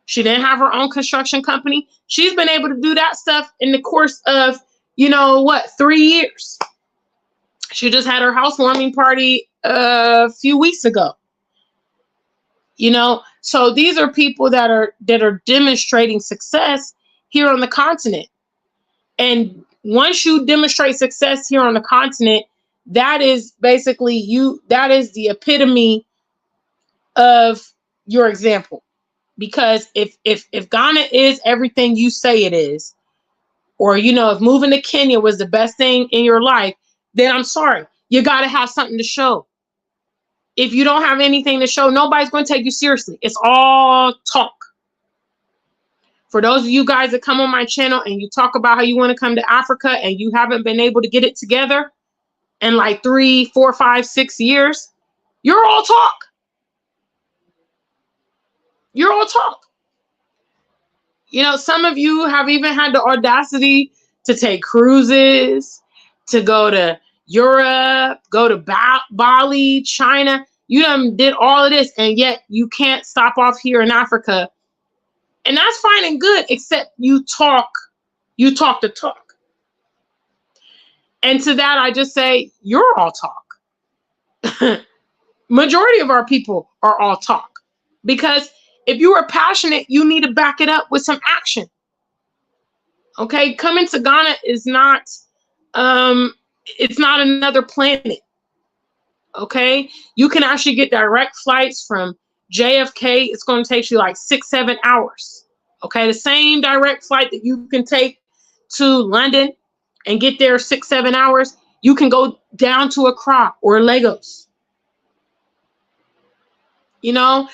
She didn't have her own construction company. She's been able to do that stuff in the course of, you know, what, 3 years. She just had her housewarming party a few weeks ago. You know, so these are people that are demonstrating success here on the continent. And once you demonstrate success here on the continent, that is basically that is the epitome of your example. Because if Ghana is everything you say it is, or, you know, if moving to Kenya was the best thing in your life, then I'm sorry, you got to have something to show. If you don't have anything to show, nobody's going to take you seriously. It's all talk. For those of you guys that come on my channel and you talk about how you want to come to Africa and you haven't been able to get it together in like 3, 4, 5, 6 years, you're all talk. You're all talk. You know, some of you have even had the audacity to take cruises, to go to Europe, go to Bali, China. You done did all of this, and yet you can't stop off here in Africa. And that's fine and good, except you talk the talk. And to that, I just say, you're all talk. Majority of our people are all talk. Because if you are passionate, you need to back it up with some action. Okay, coming to Ghana is not, it's not another planet. Okay, you can actually get direct flights from JFK. It's going to take you like 6, 7 hours. Okay, the same direct flight that you can take to London and get there 6, 7 hours, you can go down to Accra or Lagos. You know,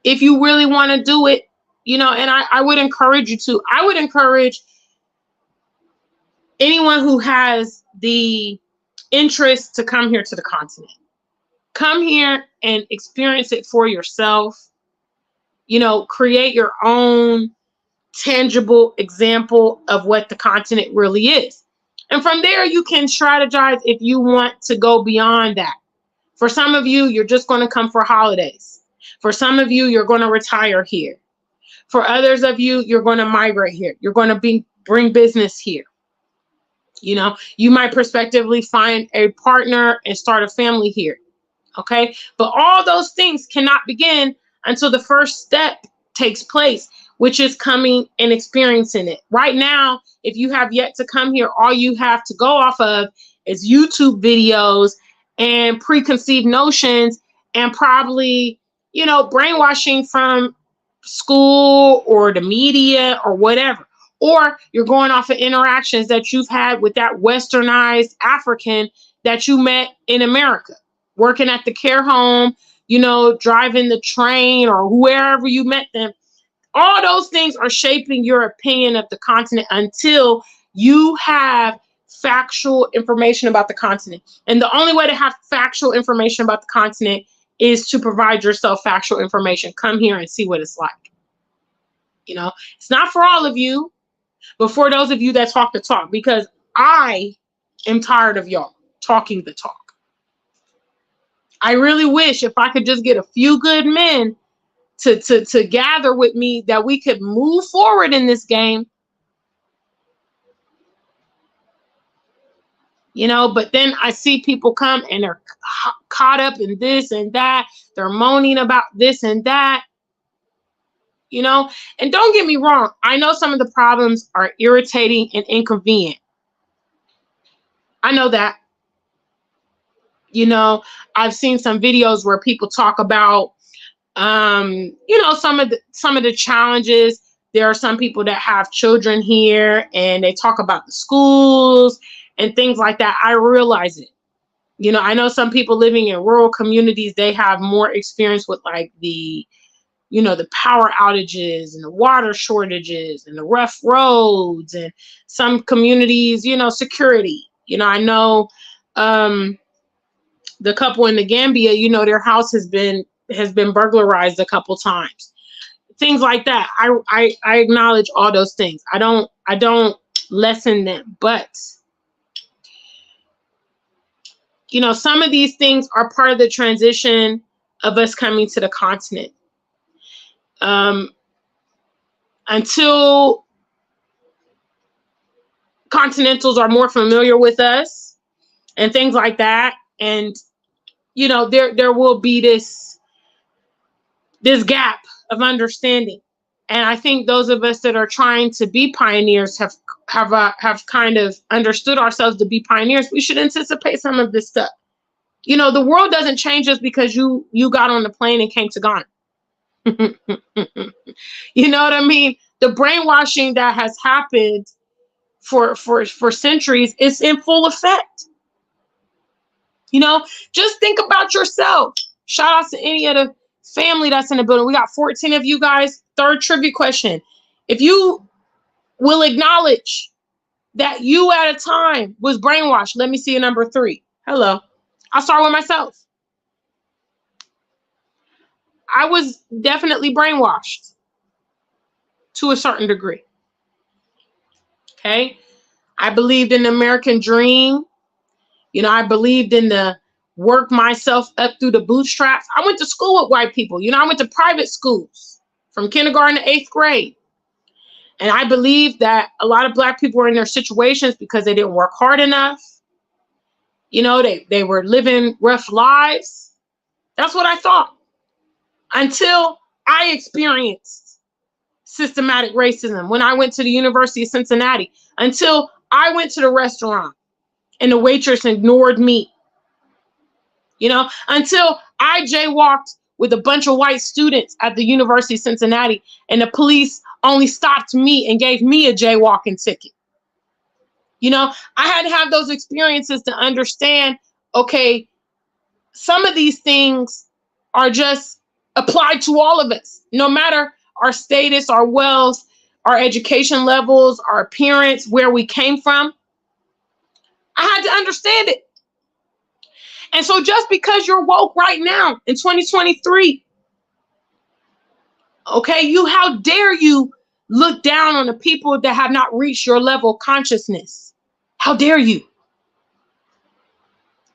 if you really want to do it, you know, and I would encourage you to. I would encourage anyone who has the interest to come here to the continent. Come here and experience it for yourself. You know, create your own tangible example of what the continent really is. And from there, you can strategize if you want to go beyond that. For some of you, you're just going to come for holidays. For some of you, you're going to retire here. For others of you, you're going to migrate here. You're going to bring business here. You know, you might prospectively find a partner and start a family here. Okay, but all those things cannot begin until the first step takes place, which is coming and experiencing it. Right now, if you have yet to come here, all you have to go off of is YouTube videos and preconceived notions and probably, you know, brainwashing from school or the media or whatever. Or you're going off of interactions that you've had with that westernized African that you met in America, working at the care home, you know, driving the train or wherever you met them. All those things are shaping your opinion of the continent until you have factual information about the continent. And the only way to have factual information about the continent is to provide yourself factual information. Come here and see what it's like. You know, it's not for all of you, but for those of you that talk the talk, because I am tired of y'all talking the talk. I really wish if I could just get a few good men to gather with me that we could move forward in this game. But then I see people come and they're caught up in this and that. They're moaning about this and that, and don't get me wrong. I know some of the problems are irritating and inconvenient. I know that. I've seen some videos where people talk about, some of the challenges. There are some people that have children here and they talk about the schools and things like that. I realize it. I know some people living in rural communities, they have more experience with like the power outages and the water shortages and the rough roads, and some communities, security. I know the couple in the Gambia, their house has been burglarized a couple times. Things like that. I acknowledge all those things. I don't lessen them, but some of these things are part of the transition of us coming to the continent. Until continentals are more familiar with us and things like that, and there will be this gap of understanding. And I think those of us that are trying to be pioneers have kind of understood ourselves to be pioneers. We should anticipate some of this stuff. The world doesn't change just because you got on the plane and came to Ghana. You know what I mean? The brainwashing that has happened for centuries is in full effect. Just think about yourself. Shout out to any of the family that's in the building. We got 14 of you guys. Third trivia question. If you will acknowledge that you at a time was brainwashed, let me see a number 3. Hello. I'll start with myself. I was definitely brainwashed to a certain degree. Okay. I believed in the American dream. I believed in the work myself up through the bootstraps. I went to school with white people. I went to private schools from kindergarten to 8th grade. And I believed that a lot of Black people were in their situations because they didn't work hard enough. They were living rough lives. That's what I thought. Until I experienced systematic racism when I went to the University of Cincinnati. Until I went to the restaurant and the waitress ignored me. Until I jaywalked with a bunch of white students at the University of Cincinnati and the police only stopped me and gave me a jaywalking ticket. I had to have those experiences to understand, okay, some of these things are just applied to all of us, no matter our status, our wealth, our education levels, our appearance, where we came from. I had to understand it. And so just because you're woke right now in 2023, okay, how dare you look down on the people that have not reached your level of consciousness? How dare you?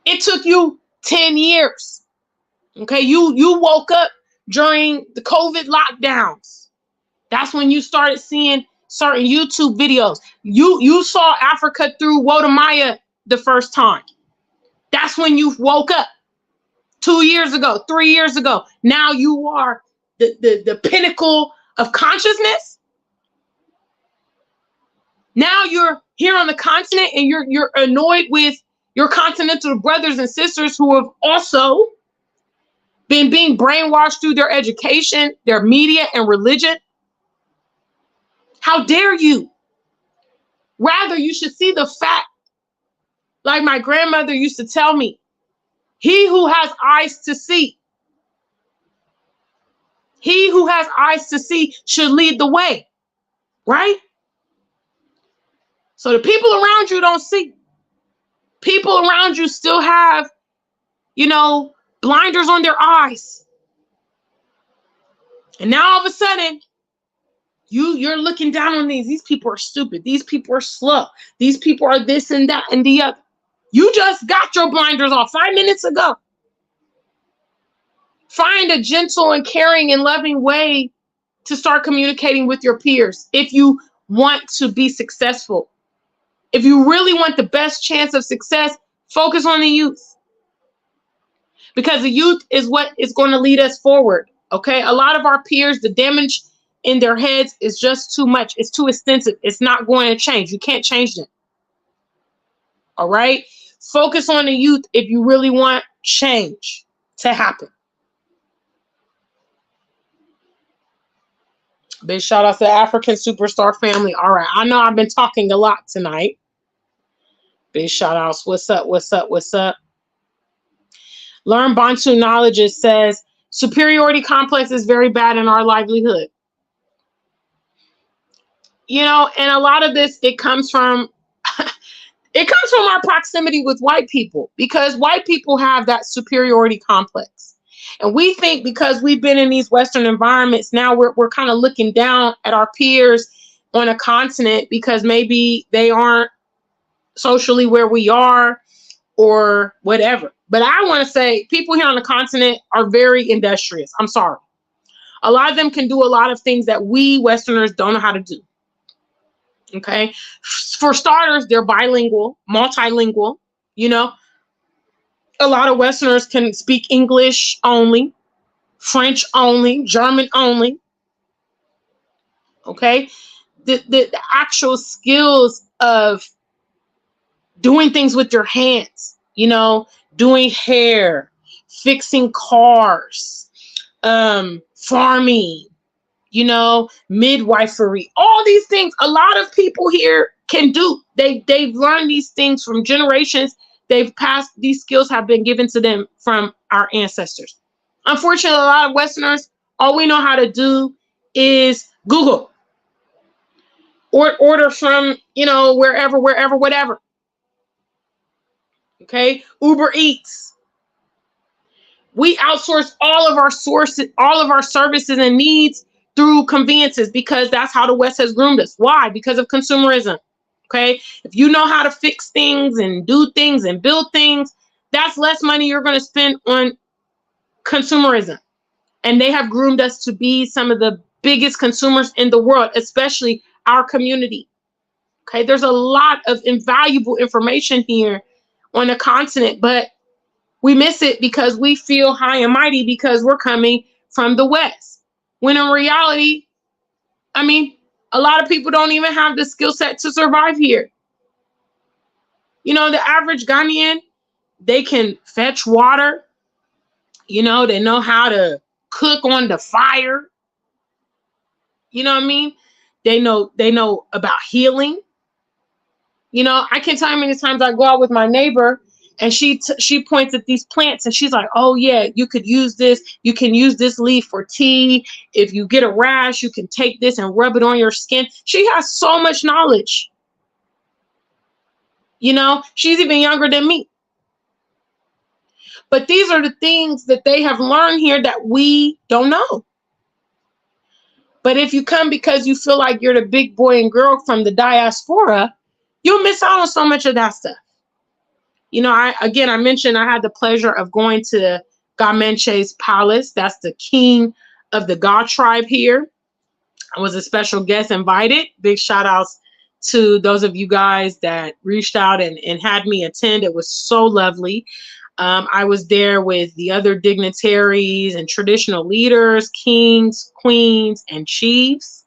It took you 10 years. Okay, you woke up during the COVID lockdowns. That's when you started seeing certain YouTube videos. You saw Africa through Wodamaya the first time. That's when you woke up 2 years ago, 3 years ago. Now you are the pinnacle of consciousness. Now you're here on the continent and you're annoyed with your continental brothers and sisters who have also been being brainwashed through their education, their media, and religion. How dare you? Rather, you should see the fact, like my grandmother used to tell me, he who has eyes to see, he who has eyes to see should lead the way, right? So the people around you don't see. People around you still have, blinders on their eyes. And now all of a sudden, you're looking down on these. These people are stupid. These people are slow. These people are this and that and the other. You just got your blinders off 5 minutes ago. Find a gentle and caring and loving way to start communicating with your peers if you want to be successful. If you really want the best chance of success, focus on the youth. Because the youth is what is going to lead us forward. Okay. A lot of our peers, the damage in their heads is just too much. It's too extensive. It's not going to change. You can't change them. All right. Focus on the youth if you really want change to happen. Big shout out to the African Superstar family. All right. I know I've been talking a lot tonight. Big shout outs. What's up? What's up? What's up? Learn Bantu knowledge. It says superiority complex is very bad in our livelihood. You know, and a lot of this, it comes from our proximity with white people, because white people have that superiority complex. And we think because we've been in these Western environments, now we're kind of looking down at our peers on a continent because maybe they aren't socially where we are or whatever. But I want to say people here on the continent are very industrious. I'm sorry. A lot of them can do a lot of things that we Westerners don't know how to do. Okay. For starters, they're bilingual, multilingual. You know, a lot of Westerners can speak English only, French only, German only. Okay. The actual skills of doing things with your hands, you know, doing hair, fixing cars, farming, you know, midwifery, all these things. A lot of people here can do. They've learned these things from generations. They've passed, these skills have been given to them from our ancestors. Unfortunately, a lot of Westerners, all we know how to do is Google or order from, you know, wherever, whatever. Okay. Uber Eats. We outsource all of our sources, all of our services and needs through conveniences, because that's how the West has groomed us. Why? Because of consumerism. Okay. If you know how to fix things and do things and build things, that's less money you're going to spend on consumerism. And they have groomed us to be some of the biggest consumers in the world, especially our community. Okay. There's a lot of invaluable information here on the continent, but we miss it because we feel high and mighty because we're coming from the West. When in reality, I mean, a lot of people don't even have the skill set to survive here. You know, the average Ghanaian, they can fetch water. You know, they know how to cook on the fire. You know what I mean? They know about healing. You know, I can't tell you how many times I go out with my neighbor and she points at these plants and she's like, oh yeah, you could use this. You can use this leaf for tea. If you get a rash, you can take this and rub it on your skin. She has so much knowledge. You know, she's even younger than me. But these are the things that they have learned here that we don't know. But if you come because you feel like you're the big boy and girl from the diaspora, you'll miss out on so much of that stuff. You know, I mentioned I had the pleasure of going to Gamenche's palace. That's the king of the God tribe here. I was a special guest invited. Big shout outs to those of you guys that reached out and had me attend. It was so lovely. I was there with the other dignitaries and traditional leaders, kings, queens, and chiefs.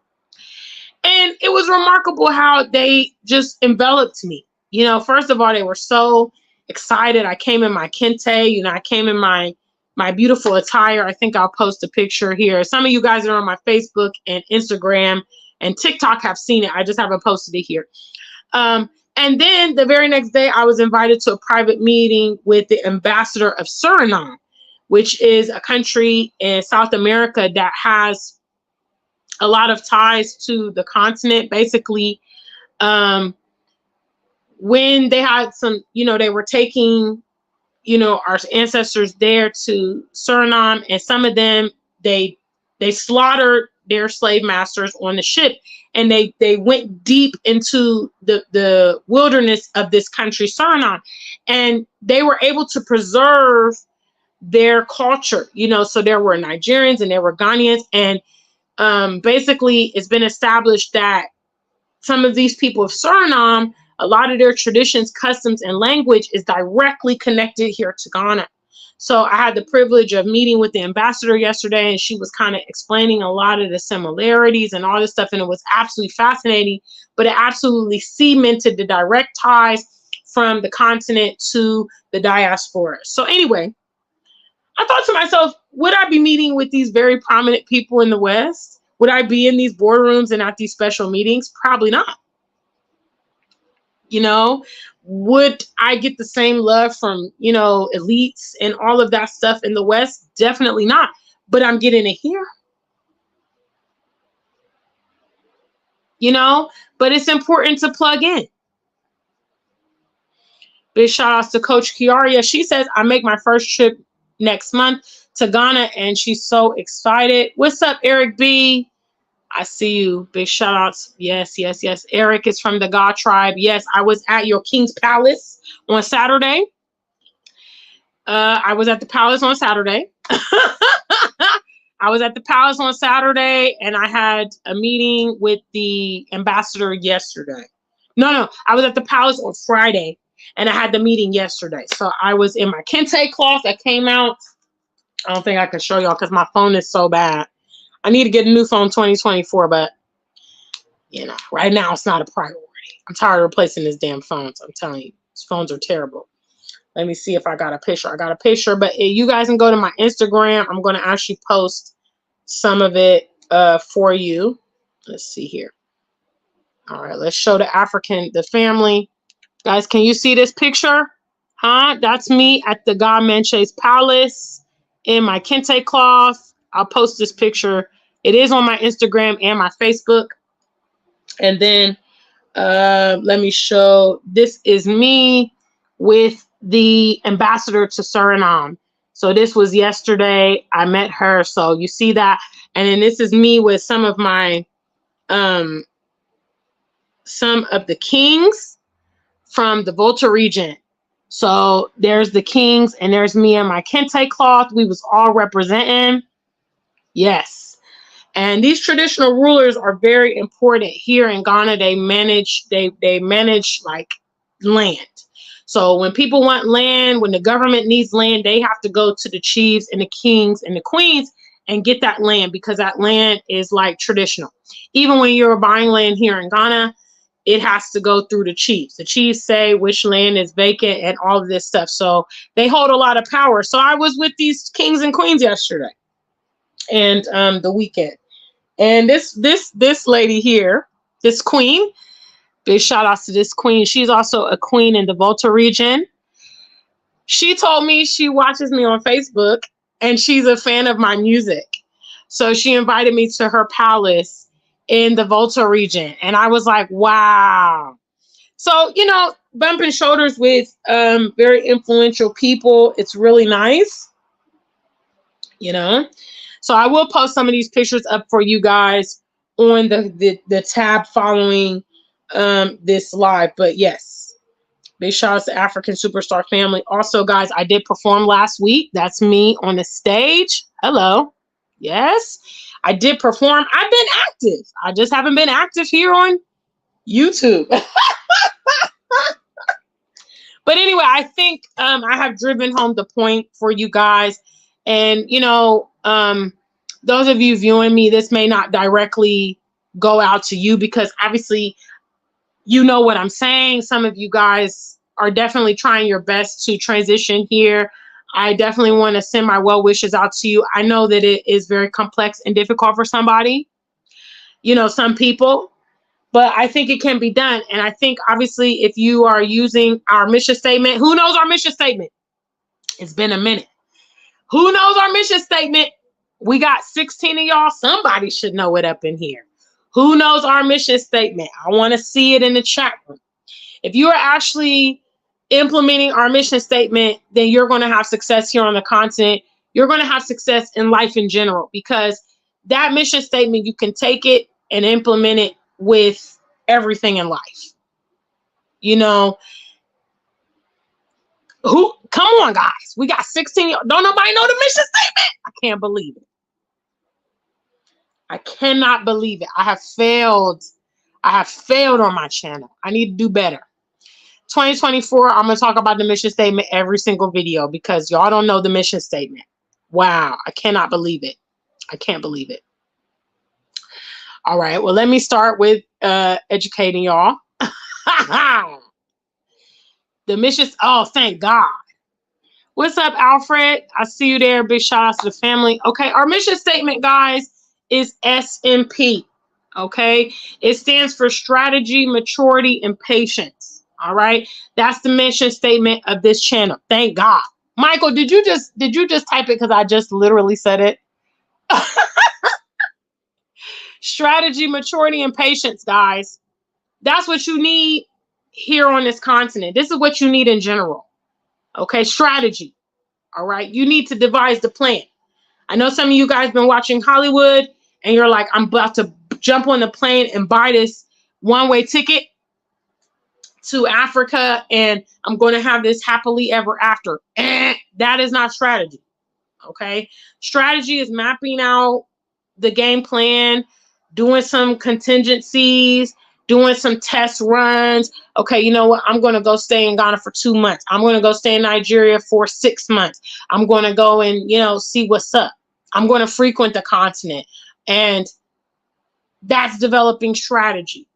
And it was remarkable how they just enveloped me. You know, first of all, they were so excited. I came in my kente, you know, I came in my beautiful attire. I think I'll post a picture here. Some of you guys are on my Facebook and Instagram and TikTok have seen it. I just haven't posted it here. And then the very next day, I was invited to a private meeting with the ambassador of Suriname, which is a country in South America that has a lot of ties to the continent. Basically, when they had some, you know, they were taking, you know, our ancestors there to Suriname, and some of them, they slaughtered their slave masters on the ship, and they went deep into the wilderness of this country, Suriname, and they were able to preserve their culture, you know. So there were Nigerians and there were Ghanaians, and basically it's been established that some of these people of Suriname a lot of their traditions, customs, and language is directly connected here to Ghana. So I had the privilege of meeting with the ambassador yesterday, and she was kind of explaining a lot of the similarities and all this stuff, and it was absolutely fascinating, but it absolutely cemented the direct ties from the continent to the diaspora. So anyway, I thought to myself, would I be meeting with these very prominent people in the West? Would I be in these boardrooms and at these special meetings? Probably not. You know, would I get the same love from, you know, elites and all of that stuff in the West? Definitely not. But I'm getting it here. You know, but it's important to plug in. Big shout outs to Coach Kiaria. She says, I make my first trip next month to Ghana, and she's so excited. What's up, Eric B? I see you. Big shout outs. Yes, yes, yes. Eric is from the God tribe. Yes, I was at your King's Palace on Saturday. I was at the palace on Saturday. I was at the palace on Saturday, and I had a meeting with the ambassador yesterday. No, I was at the palace on Friday, and I had the meeting yesterday. So I was in my kente cloth that came out. I don't think I can show y'all because my phone is so bad. I need to get a new phone 2024, but you know, right now it's not a priority. I'm tired of replacing this damn phones. I'm telling you, these phones are terrible. Let me see if I got a picture. I got a picture, but you guys can go to my Instagram. I'm going to actually post some of it for you. Let's see here. All right, let's show the family. Guys, can you see this picture? Huh? That's me at the God Menche's Palace in my kente cloth. I'll post this picture. It is on my Instagram and my Facebook. And then let me show. This is me with the ambassador to Suriname. So this was yesterday. I met her. So you see that. And then this is me with some of my some of the kings from the Volta region. So there's the kings, and there's me and my kente cloth. We was all representing. Yes. And these traditional rulers are very important here in Ghana. They manage like land. So when people want land, when the government needs land, they have to go to the chiefs and the kings and the queens and get that land, because that land is like traditional. Even when you're buying land here in Ghana, it has to go through the chiefs. The chiefs say which land is vacant and all of this stuff. So they hold a lot of power. So I was with these kings and queens yesterday and the weekend. And this lady here, this queen, big shout outs to this queen. She's also a queen in the Volta region. She told me she watches me on Facebook and she's a fan of my music. So she invited me to her palace in the Volta region. And I was like, wow. So, you know, bumping shoulders with very influential people. It's really nice, you know. So I will post some of these pictures up for you guys on the tab following this live. But yes, big shout out to African Superstar family. Also, guys, I did perform last week. That's me on the stage. Hello. Yes, I did perform. I've been active. I just haven't been active here on YouTube. But anyway, I think I have driven home the point for you guys. And, you know, those of you viewing me, this may not directly go out to you because obviously you know what I'm saying. Some of you guys are definitely trying your best to transition here. I definitely want to send my well wishes out to you. I know that it is very complex and difficult for somebody, you know, some people, but I think it can be done. And I think obviously if you are using our mission statement, who knows our mission statement? It's been a minute. Who knows our mission statement? We got 16 of y'all. Somebody should know it up in here. Who knows our mission statement? I want to see it in the chat room. If you are actually implementing our mission statement, then you're going to have success here on the continent. You're going to have success in life in general, because that mission statement, you can take it and implement it with everything in life. You know, come on, guys. We got 16. Don't nobody know the mission statement? I can't believe it. I cannot believe it. I have failed. I have failed on my channel. I need to do better. 2024, I'm going to talk about the mission statement every single video because y'all don't know the mission statement. Wow. I cannot believe it. I can't believe it. All right. Well, let me start with educating y'all. The mission. Oh, thank God. What's up, Alfred? I see you there. Big shout out to the family. Okay. Our mission statement, guys, is SMP. Okay. It stands for strategy, maturity, and patience. All right. That's the mission statement of this channel. Thank God. Michael, did you just type it? Because I just literally said it. Strategy, maturity, and patience, guys. That's what you need here on this continent. This is what you need in general. Okay, strategy. All right, you need to devise the plan. I know some of you guys been watching Hollywood and you're like, I'm about to jump on the plane and buy this one-way ticket to Africa and I'm going to have this happily ever after. That is not strategy. Okay, strategy is mapping out the game plan, doing some contingencies, doing some test runs. Okay, you know what? I'm going to go stay in Ghana for 2 months. I'm going to go stay in Nigeria for 6 months. I'm going to go and, see what's up. I'm going to frequent the continent. And that's developing strategy.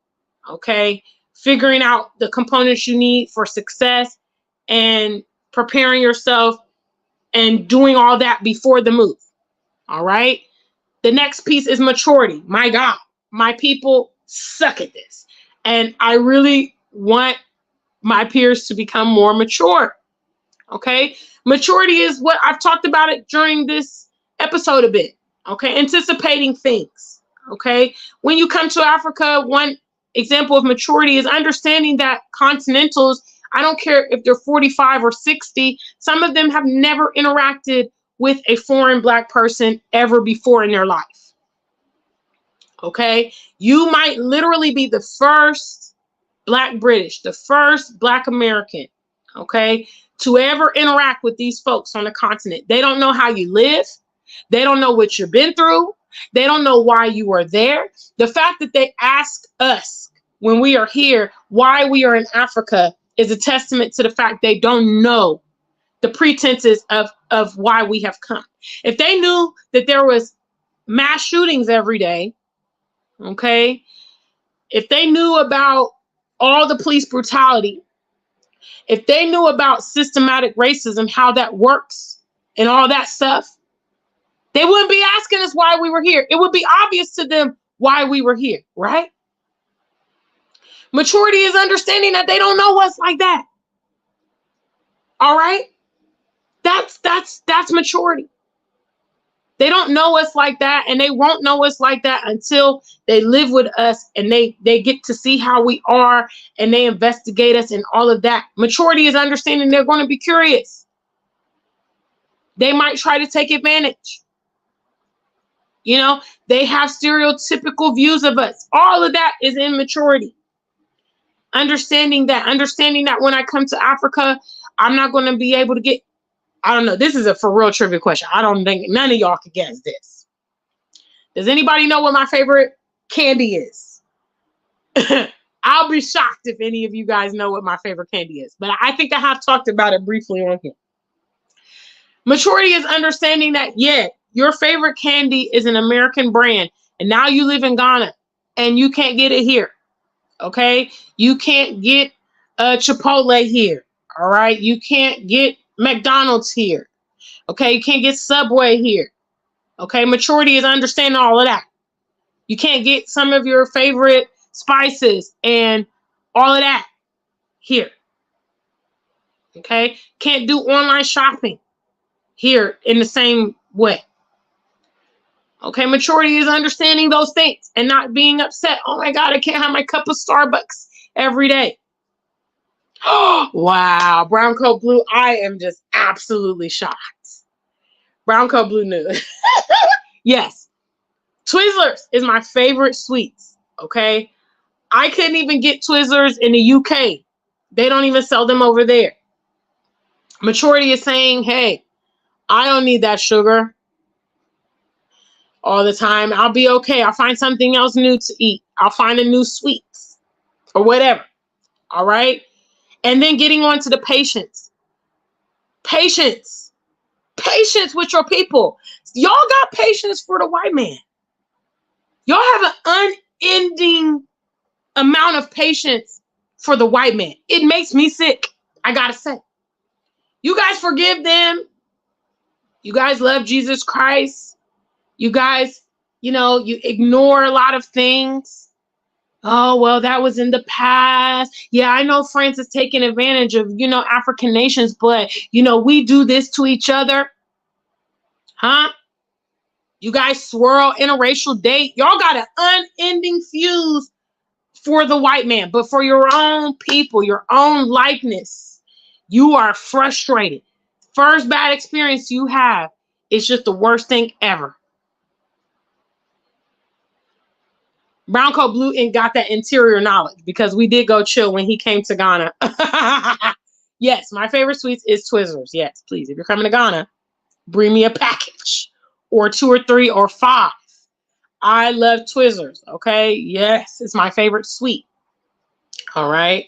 Okay, figuring out the components you need for success and preparing yourself and doing all that before the move. All right. The next piece is maturity. My God, my people suck at this. And I really want my peers to become more mature. Okay. Maturity is what I've talked about it during this episode a bit. Okay. Anticipating things. Okay. When you come to Africa, one example of maturity is understanding that continentals, I don't care if they're 45 or 60, some of them have never interacted with a foreign Black person ever before in their life. Okay, you might literally be the first Black British, the first Black American, okay, to ever interact with these folks on the continent. They don't know how you live. They don't know what you've been through. They don't know why you are there. The fact that they ask us when we are here why we are in Africa is a testament to the fact they don't know the pretenses of why we have come. If they knew that there was mass shootings every day, okay, if they knew about all the police brutality, if they knew about systematic racism, how that works and all that stuff, they wouldn't be asking us why we were here. It would be obvious to them why we were here, right? Maturity is understanding that they don't know us like that. All right? That's maturity. They don't know us like that, and they won't know us like that until they live with us and they get to see how we are and they investigate us and all of that. Maturity is understanding they're going to be curious. They might try to take advantage. They have stereotypical views of us. All of that is immaturity. Understanding that when I come to Africa, I'm not going to be able to get, I don't know. This is a for real trivia question. I don't think none of y'all can guess this. Does anybody know what my favorite candy is? I'll be shocked if any of you guys know what my favorite candy is, but I think I have talked about it briefly on here. Maturity is understanding that, yeah, your favorite candy is an American brand, and now you live in Ghana, and you can't get it here, okay? You can't get Chipotle here, all right? You can't get McDonald's here, okay? You can't get Subway here, okay? Maturity is understanding all of that. You can't get some of your favorite spices and all of that here, okay? Can't do online shopping here in the same way. Okay, maturity is understanding those things and not being upset. Oh my God, I can't have my cup of Starbucks every day. Oh, wow, Brown Coat Blue, I am just absolutely shocked. Brown Coat Blue knew. Yes, Twizzlers is my favorite sweets, okay? I couldn't even get Twizzlers in the UK. They don't even sell them over there. Maturity is saying, hey, I don't need that sugar all the time. I'll be okay. I'll find something else new to eat. I'll find a new sweets or whatever. All right. And then getting on to the patience. Patience. Patience with your people. Y'all got patience for the white man. Y'all have an unending amount of patience for the white man. It makes me sick. I gotta say. You guys forgive them. You guys love Jesus Christ. You guys, you ignore a lot of things. Oh, well, that was in the past. Yeah, I know France is taking advantage of, African nations, but, we do this to each other. Huh? You guys swirl interracial date. Y'all got an unending fuse for the white man, but for your own people, your own likeness, you are frustrated. First bad experience you have, it's just the worst thing ever. Brown coat blue and got that interior knowledge because we did go chill when he came to Ghana. Yes, my favorite sweets is Twizzlers. Yes, please. If you're coming to Ghana, bring me a package or 2 or 3 or 5. I love Twizzlers. Okay. Yes, it's my favorite sweet. All right.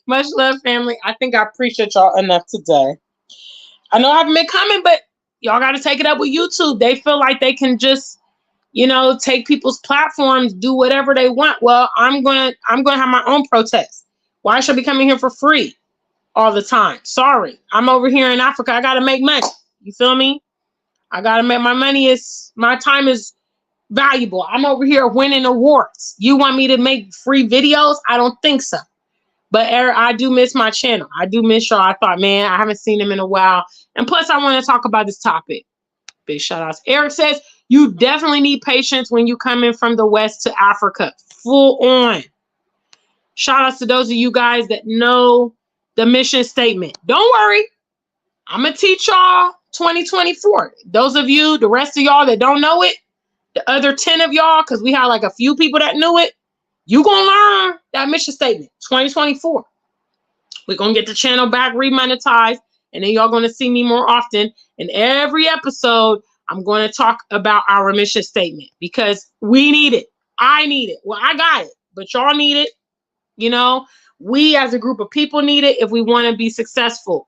Much love, family. I think I appreciate y'all enough today. I know I haven't been coming, but y'all got to take it up with YouTube. They feel like they can just, take people's platforms, do whatever they want. Well, I'm gonna have my own protest. Why should I be coming here for free all the time? Sorry, I'm over here in Africa. I gotta make money. You feel me? I gotta make my time is valuable. I'm over here winning awards. You want me to make free videos? I don't think so. But I do miss my channel. I do miss y'all. I thought, man, I haven't seen them in a while. And plus, I want to talk about this topic. Big shout outs. Eric says, you definitely need patience when you come in from the West to Africa. Full on. Shout outs to those of you guys that know the mission statement. Don't worry. I'm going to teach y'all 2024. Those of you, the rest of y'all that don't know it, the other 10 of y'all, because we had like a few people that knew it, you going to learn that mission statement 2024. We're going to get the channel back remonetized, and then y'all going to see me more often. In every episode, I'm going to talk about our mission statement because we need it. I need it. Well, I got it, but y'all need it. We as a group of people need it if we want to be successful.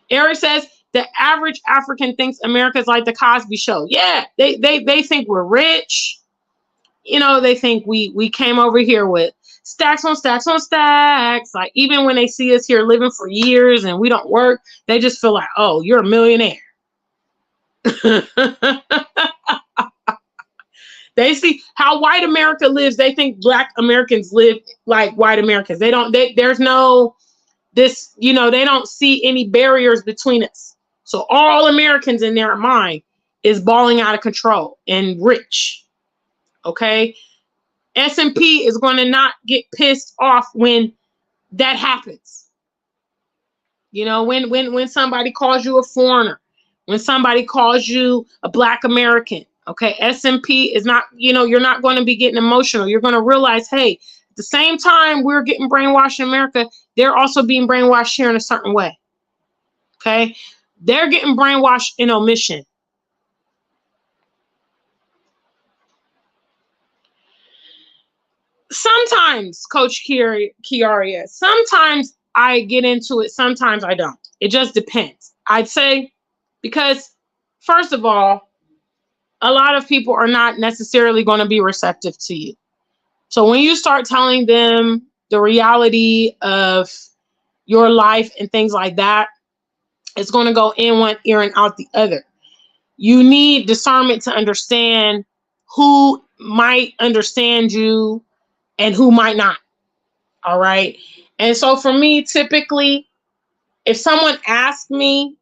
Eric says, the average African thinks America's like the Cosby Show. Yeah, they think we're rich. They think we came over here with stacks on stacks on stacks. Like, even when they see us here living for years and we don't work, they just feel like, oh, you're a millionaire. They see how white America lives. They think black Americans live like white Americans. There's no this, they don't see any barriers between us. So all Americans in their mind is balling out of control and rich. Okay. S&P is going to not get pissed off when that happens. When somebody calls you a foreigner, when somebody calls you a black American, okay, S&P is not, you're not going to be getting emotional. You're going to realize, hey, at the same time we're getting brainwashed in America, they're also being brainwashed here in a certain way. Okay. They're getting brainwashed in omission. Sometimes, Coach Kiaria, sometimes I get into it, sometimes I don't. It just depends. I'd say because, first of all, a lot of people are not necessarily going to be receptive to you. So when you start telling them the reality of your life and things like that, it's going to go in one ear and out the other. You need discernment to understand who might understand you and who might not. All right. And so for me, typically, if someone asks me,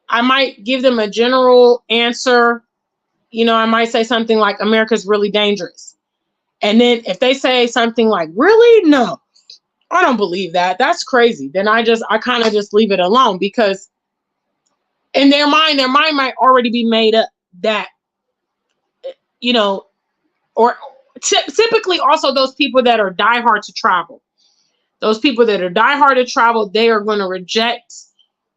I might give them a general answer. I might say something like, America's really dangerous. And then if they say something like, really? No, I don't believe that. That's crazy. Then I kind of just leave it alone, because in their mind might already be made up that, or typically also those people that are diehard to travel. Those people that are diehard to travel, they are going to reject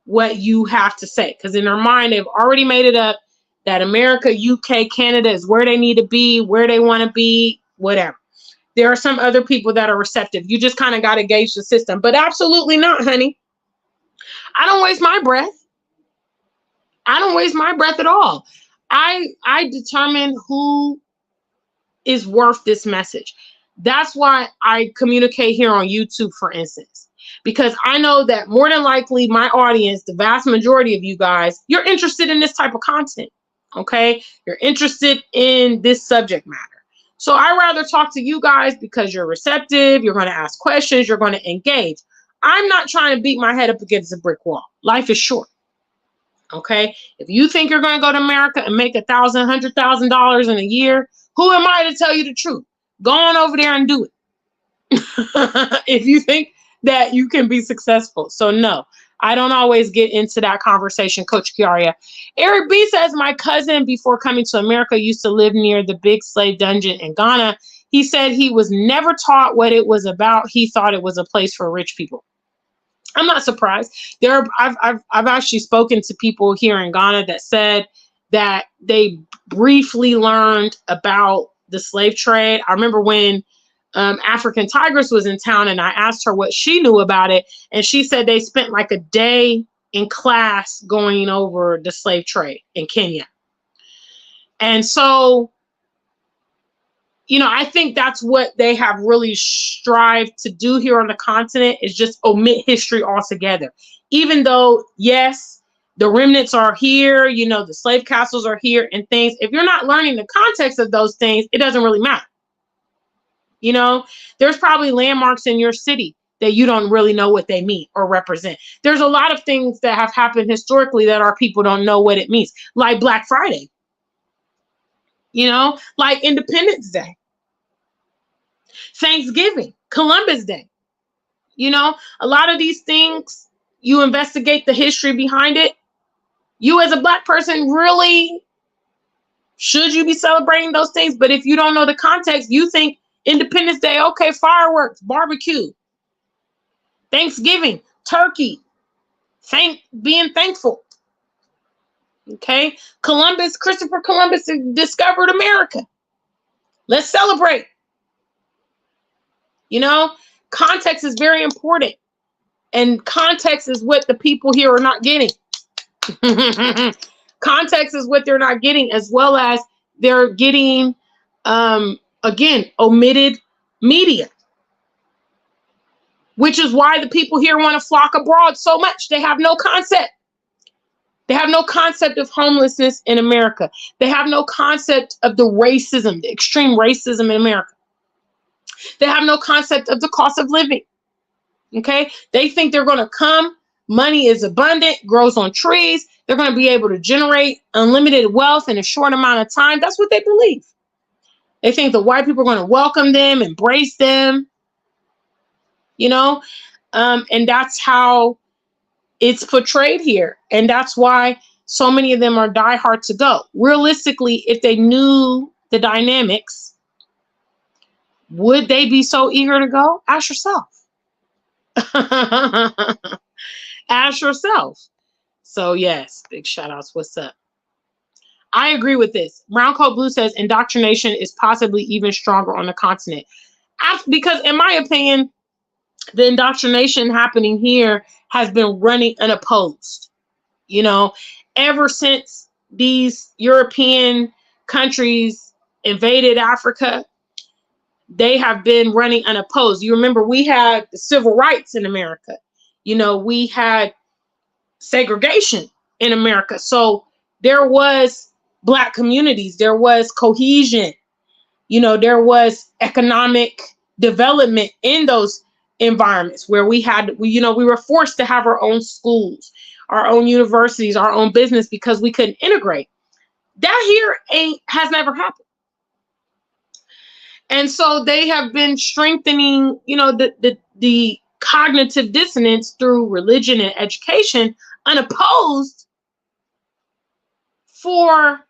what you have to say, because in their mind, they've already made it up that America, UK, Canada is where they need to be, where they want to be, whatever. there are some other people that are receptive. You just kind of got to gauge the system. But absolutely not, honey. I don't waste my breath. I don't waste my breath at all. I determine who is worth this message. That's why I communicate here on YouTube, for instance, because I know that more than likely my audience, the vast majority of you guys, you're interested in this type of content. Okay, you're interested in this subject matter. So I rather talk to you guys because you're receptive, you're going to ask questions, you're going to engage. I'm not trying to beat my head up against a brick wall. Life is short. Okay, if you think you're going to go to America and make $1,000, $100,000 in a year, who am I to tell you the truth? Go on over there and do it. If you think that you can be successful. So no, I don't always get into that conversation, Coach Kiaria. Eric B says, my cousin before coming to America used to live near the big slave dungeon in Ghana. He said he was never taught what it was about. He thought it was a place for rich people. I'm not surprised. I've actually spoken to people here in Ghana that said that they briefly learned about the slave trade. I remember when African Tigress was in town and I asked her what she knew about it. And she said they spent like a day in class going over the slave trade in Kenya. And so, you know, I think that's what they have really strived to do here on the continent, is just omit history altogether. Even though, yes, the remnants are here, you know, the slave castles are here and things. If you're not learning the context of those things, it doesn't really matter. You know, there's probably landmarks in your city that you don't really know what they mean or represent. There's a lot of things that have happened historically that our people don't know what it means, like Black Friday, you know, like Independence Day, Thanksgiving, Columbus Day. You know, a lot of these things, you investigate the history behind it. You as a Black person, really, should you be celebrating those things? But if you don't know the context, you think Independence Day, okay, fireworks, barbecue. Thanksgiving, turkey, being thankful. Okay, Christopher Columbus discovered America. Let's celebrate. You know, context is very important. And context is what the people here are not getting. Context is what they're not getting, as well as they're getting, again, omitted media. Which is why the people here want to flock abroad so much. They have no concept. They have no concept of homelessness in America. They have no concept of the racism, the extreme racism in America. They have no concept of the cost of living. Okay? They think they're going to come. Money is abundant, grows on trees. They're going to be able to generate unlimited wealth in a short amount of time. That's what they believe. They think the white people are going to welcome them, embrace them. You know, and that's how it's portrayed here. And that's why so many of them are diehard to go. Realistically, if they knew the dynamics, would they be so eager to go? Ask yourself. Ask yourself. So yes, big shout outs. What's up? I agree with this. Brown Coat Blue says indoctrination is possibly even stronger on the continent. Because in my opinion, the indoctrination happening here has been running unopposed. You know, ever since these European countries invaded Africa, they have been running unopposed. You remember we had the civil rights in America. You know, we had segregation in America. So there was Black communities, there was cohesion, you know, there was economic development in those environments where we were forced to have our own schools, our own universities, our own business, because we couldn't integrate. That here has never happened. And so they have been strengthening, you know, the cognitive dissonance through religion and education unopposed for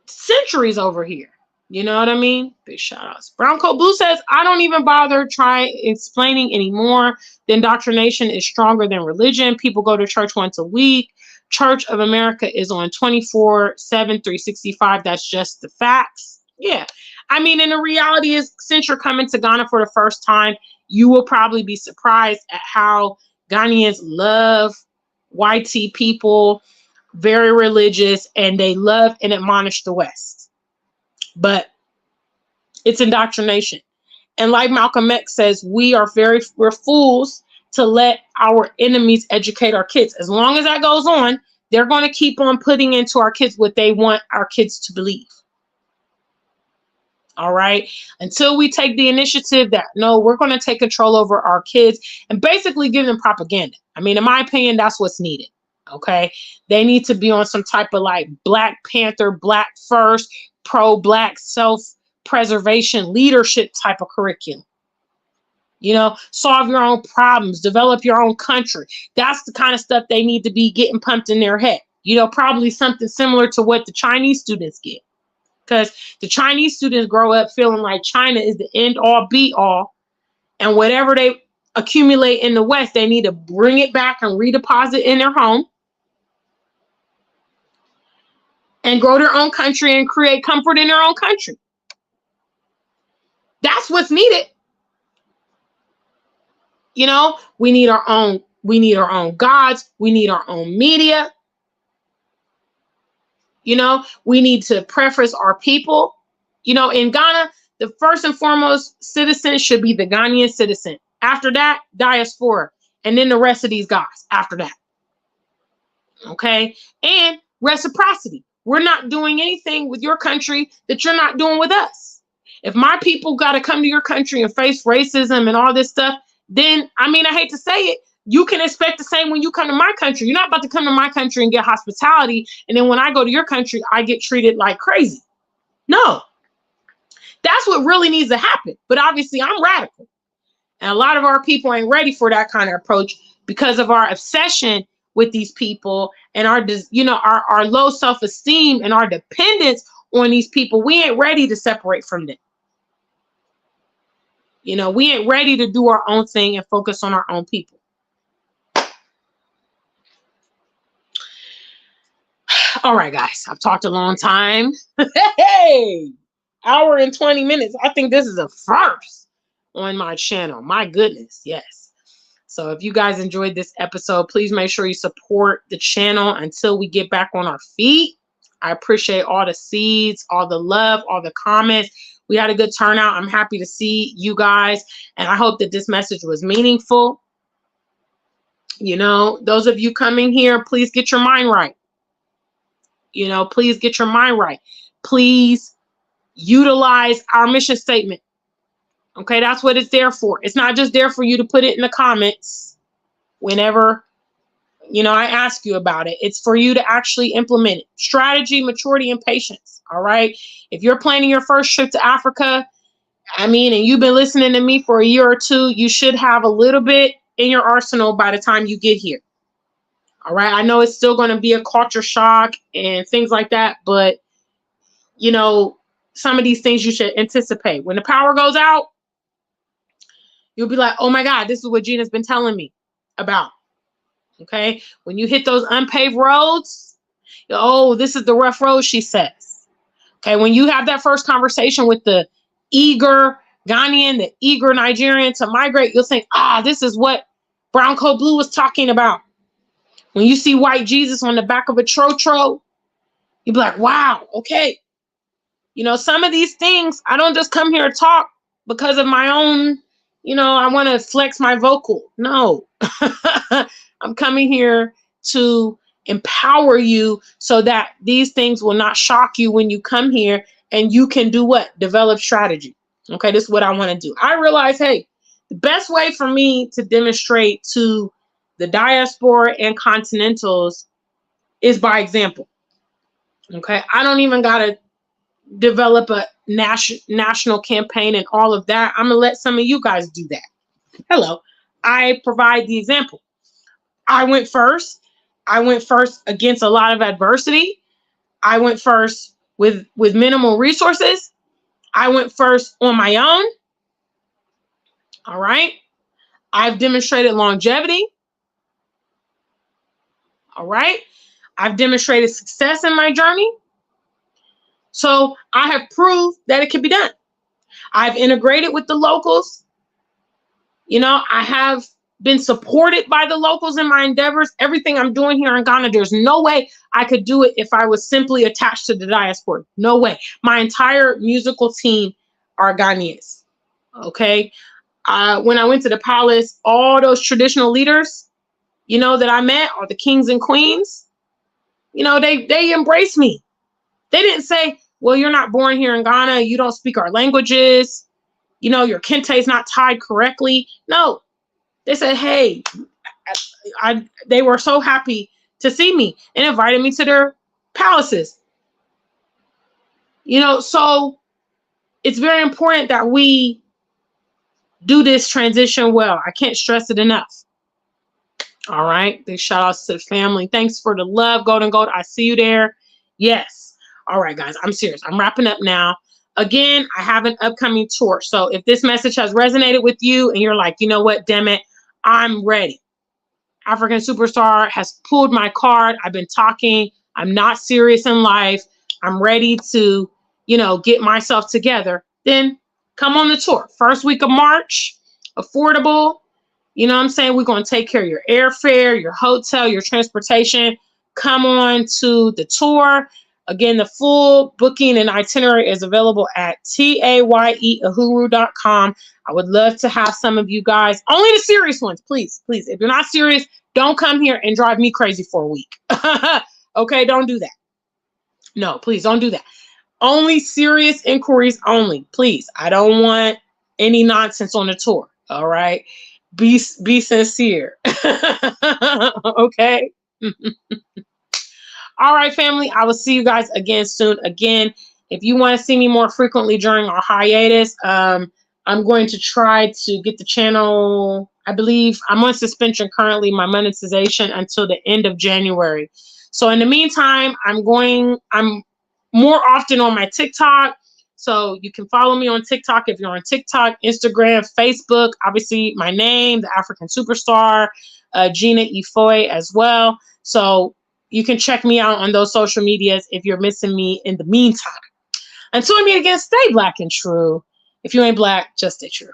centuries over here. You know what I mean? Big shout outs. Brown Coat Blue says, I don't even bother trying explaining anymore. The indoctrination is stronger than religion. People go to church once a week. Church of America is on 24/7, 365. That's just the facts. Yeah. I mean, and the reality is, since you're coming to Ghana for the first time, you will probably be surprised at how Ghanaians love YT people, very religious, and they love and admonish the West. But it's indoctrination. And like Malcolm X says, we're fools to let our enemies educate our kids. As long as that goes on, they're going to keep on putting into our kids what they want our kids to believe. All right. Until we take the initiative that, no, we're going to take control over our kids and basically give them propaganda. I mean, in my opinion, that's what's needed. Okay. They need to be on some type of like Black Panther, Black First, pro-Black self-preservation leadership type of curriculum. You know, solve your own problems, develop your own country. That's the kind of stuff they need to be getting pumped in their head. You know, probably something similar to what the Chinese students get. Because the Chinese students grow up feeling like China is the end all be all. And whatever they accumulate in the West, they need to bring it back and redeposit in their home. And grow their own country and create comfort in their own country. That's what's needed. You know, we need our own gods. We need our own media. You know, we need to preference our people. You know, in Ghana, the first and foremost citizen should be the Ghanaian citizen. After that, diaspora. And then the rest of these guys after that. Okay? And reciprocity. We're not doing anything with your country that you're not doing with us. If my people got to come to your country and face racism and all this stuff, then, I mean, I hate to say it, you can expect the same when you come to my country. You're not about to come to my country and get hospitality, and then when I go to your country, I get treated like crazy. No. That's what really needs to happen. But obviously, I'm radical. And a lot of our people ain't ready for that kind of approach because of our obsession with these people and our low self-esteem and our dependence on these people. We ain't ready to separate from them. You know, we ain't ready to do our own thing and focus on our own people. All right, guys, I've talked a long time. Hey, hour and 20 minutes. I think this is a first on my channel. My goodness, yes. So if you guys enjoyed this episode, please make sure you support the channel until we get back on our feet. I appreciate all the seeds, all the love, all the comments. We had a good turnout. I'm happy to see you guys. And I hope that this message was meaningful. You know, those of you coming here, please get your mind right. You know, please get your mind right. Please utilize our mission statement. Okay, that's what it's there for. It's not just there for you to put it in the comments whenever, you know, I ask you about it. It's for you to actually implement it. Strategy, maturity, and patience. All right. If you're planning your first trip to Africa, I mean, and you've been listening to me for a year or two, you should have a little bit in your arsenal by the time you get here. All right. I know it's still going to be a culture shock and things like that, but, you know, some of these things you should anticipate. When the power goes out, you'll be like, oh my God, this is what Gina's been telling me about. Okay. When you hit those unpaved roads, oh, this is the rough road, she says. Okay. When you have that first conversation with the eager Ghanaian, the eager Nigerian to migrate, you'll think, this is what Brown Coat Blue was talking about. When you see white Jesus on the back of a trotro, you'll be like, wow, okay. You know, some of these things, I don't just come here to talk because of my own, you know, I want to flex my vocal. No, I'm coming here to empower you so that these things will not shock you when you come here, and you can do what? Develop strategy. Okay, this is what I want to do. I realize, hey, the best way for me to demonstrate to the diaspora and continentals is by example. Okay, I don't even got to develop a national campaign and all of that. I'm going to let some of you guys do that. Hello, I provide the example. I went first. I went first against a lot of adversity. I went first with minimal resources. I went first on my own. All right. I've demonstrated longevity. All right. I've demonstrated success in my journey. So I have proved that it can be done. I've integrated with the locals. You know, I have been supported by the locals in my endeavors. Everything I'm doing here in Ghana, there's no way I could do it if I was simply attached to the diaspora. No way. My entire musical team are Ghanaians. Okay. When I went to the palace, all those traditional leaders, you know, that I met, are the kings and queens, you know, they embraced me. They didn't say, well, you're not born here in Ghana. You don't speak our languages. You know, your kente is not tied correctly. No, they said, hey, they were so happy to see me and invited me to their palaces. You know, so it's very important that we do this transition well. I can't stress it enough. All right. Big shout outs to the family. Thanks for the love, Golden Gold. I see you there. Yes. All right, guys. I'm serious. I'm wrapping up now. Again, I have an upcoming tour. So if this message has resonated with you and you're like, you know what, damn it, I'm ready. African Superstar has pulled my card. I've been talking. I'm not serious in life. I'm ready to, you know, get myself together. Then come on the tour. First week of March, affordable. You know what I'm saying? We're going to take care of your airfare, your hotel, your transportation. Come on to the tour. Again, the full booking and itinerary is available at tayeahuru.com. I would love to have some of you guys, only the serious ones, please, please. If you're not serious, don't come here and drive me crazy for a week. Okay, don't do that. No, please don't do that. Only serious inquiries only, please. I don't want any nonsense on the tour. All right. Be sincere. Okay. All right, family. I will see you guys again soon. Again, if you want to see me more frequently during our hiatus, I'm going to try to get the channel. I believe I'm on suspension currently, my monetization, until the end of January. So in the meantime, I'm more often on my TikTok. So you can follow me on TikTok if you're on TikTok, Instagram, Facebook, obviously my name, the African Superstar, Gina Ifoy as well. So you can check me out on those social medias if you're missing me in the meantime. Until we meet again, stay black and true. If you ain't black, just stay true.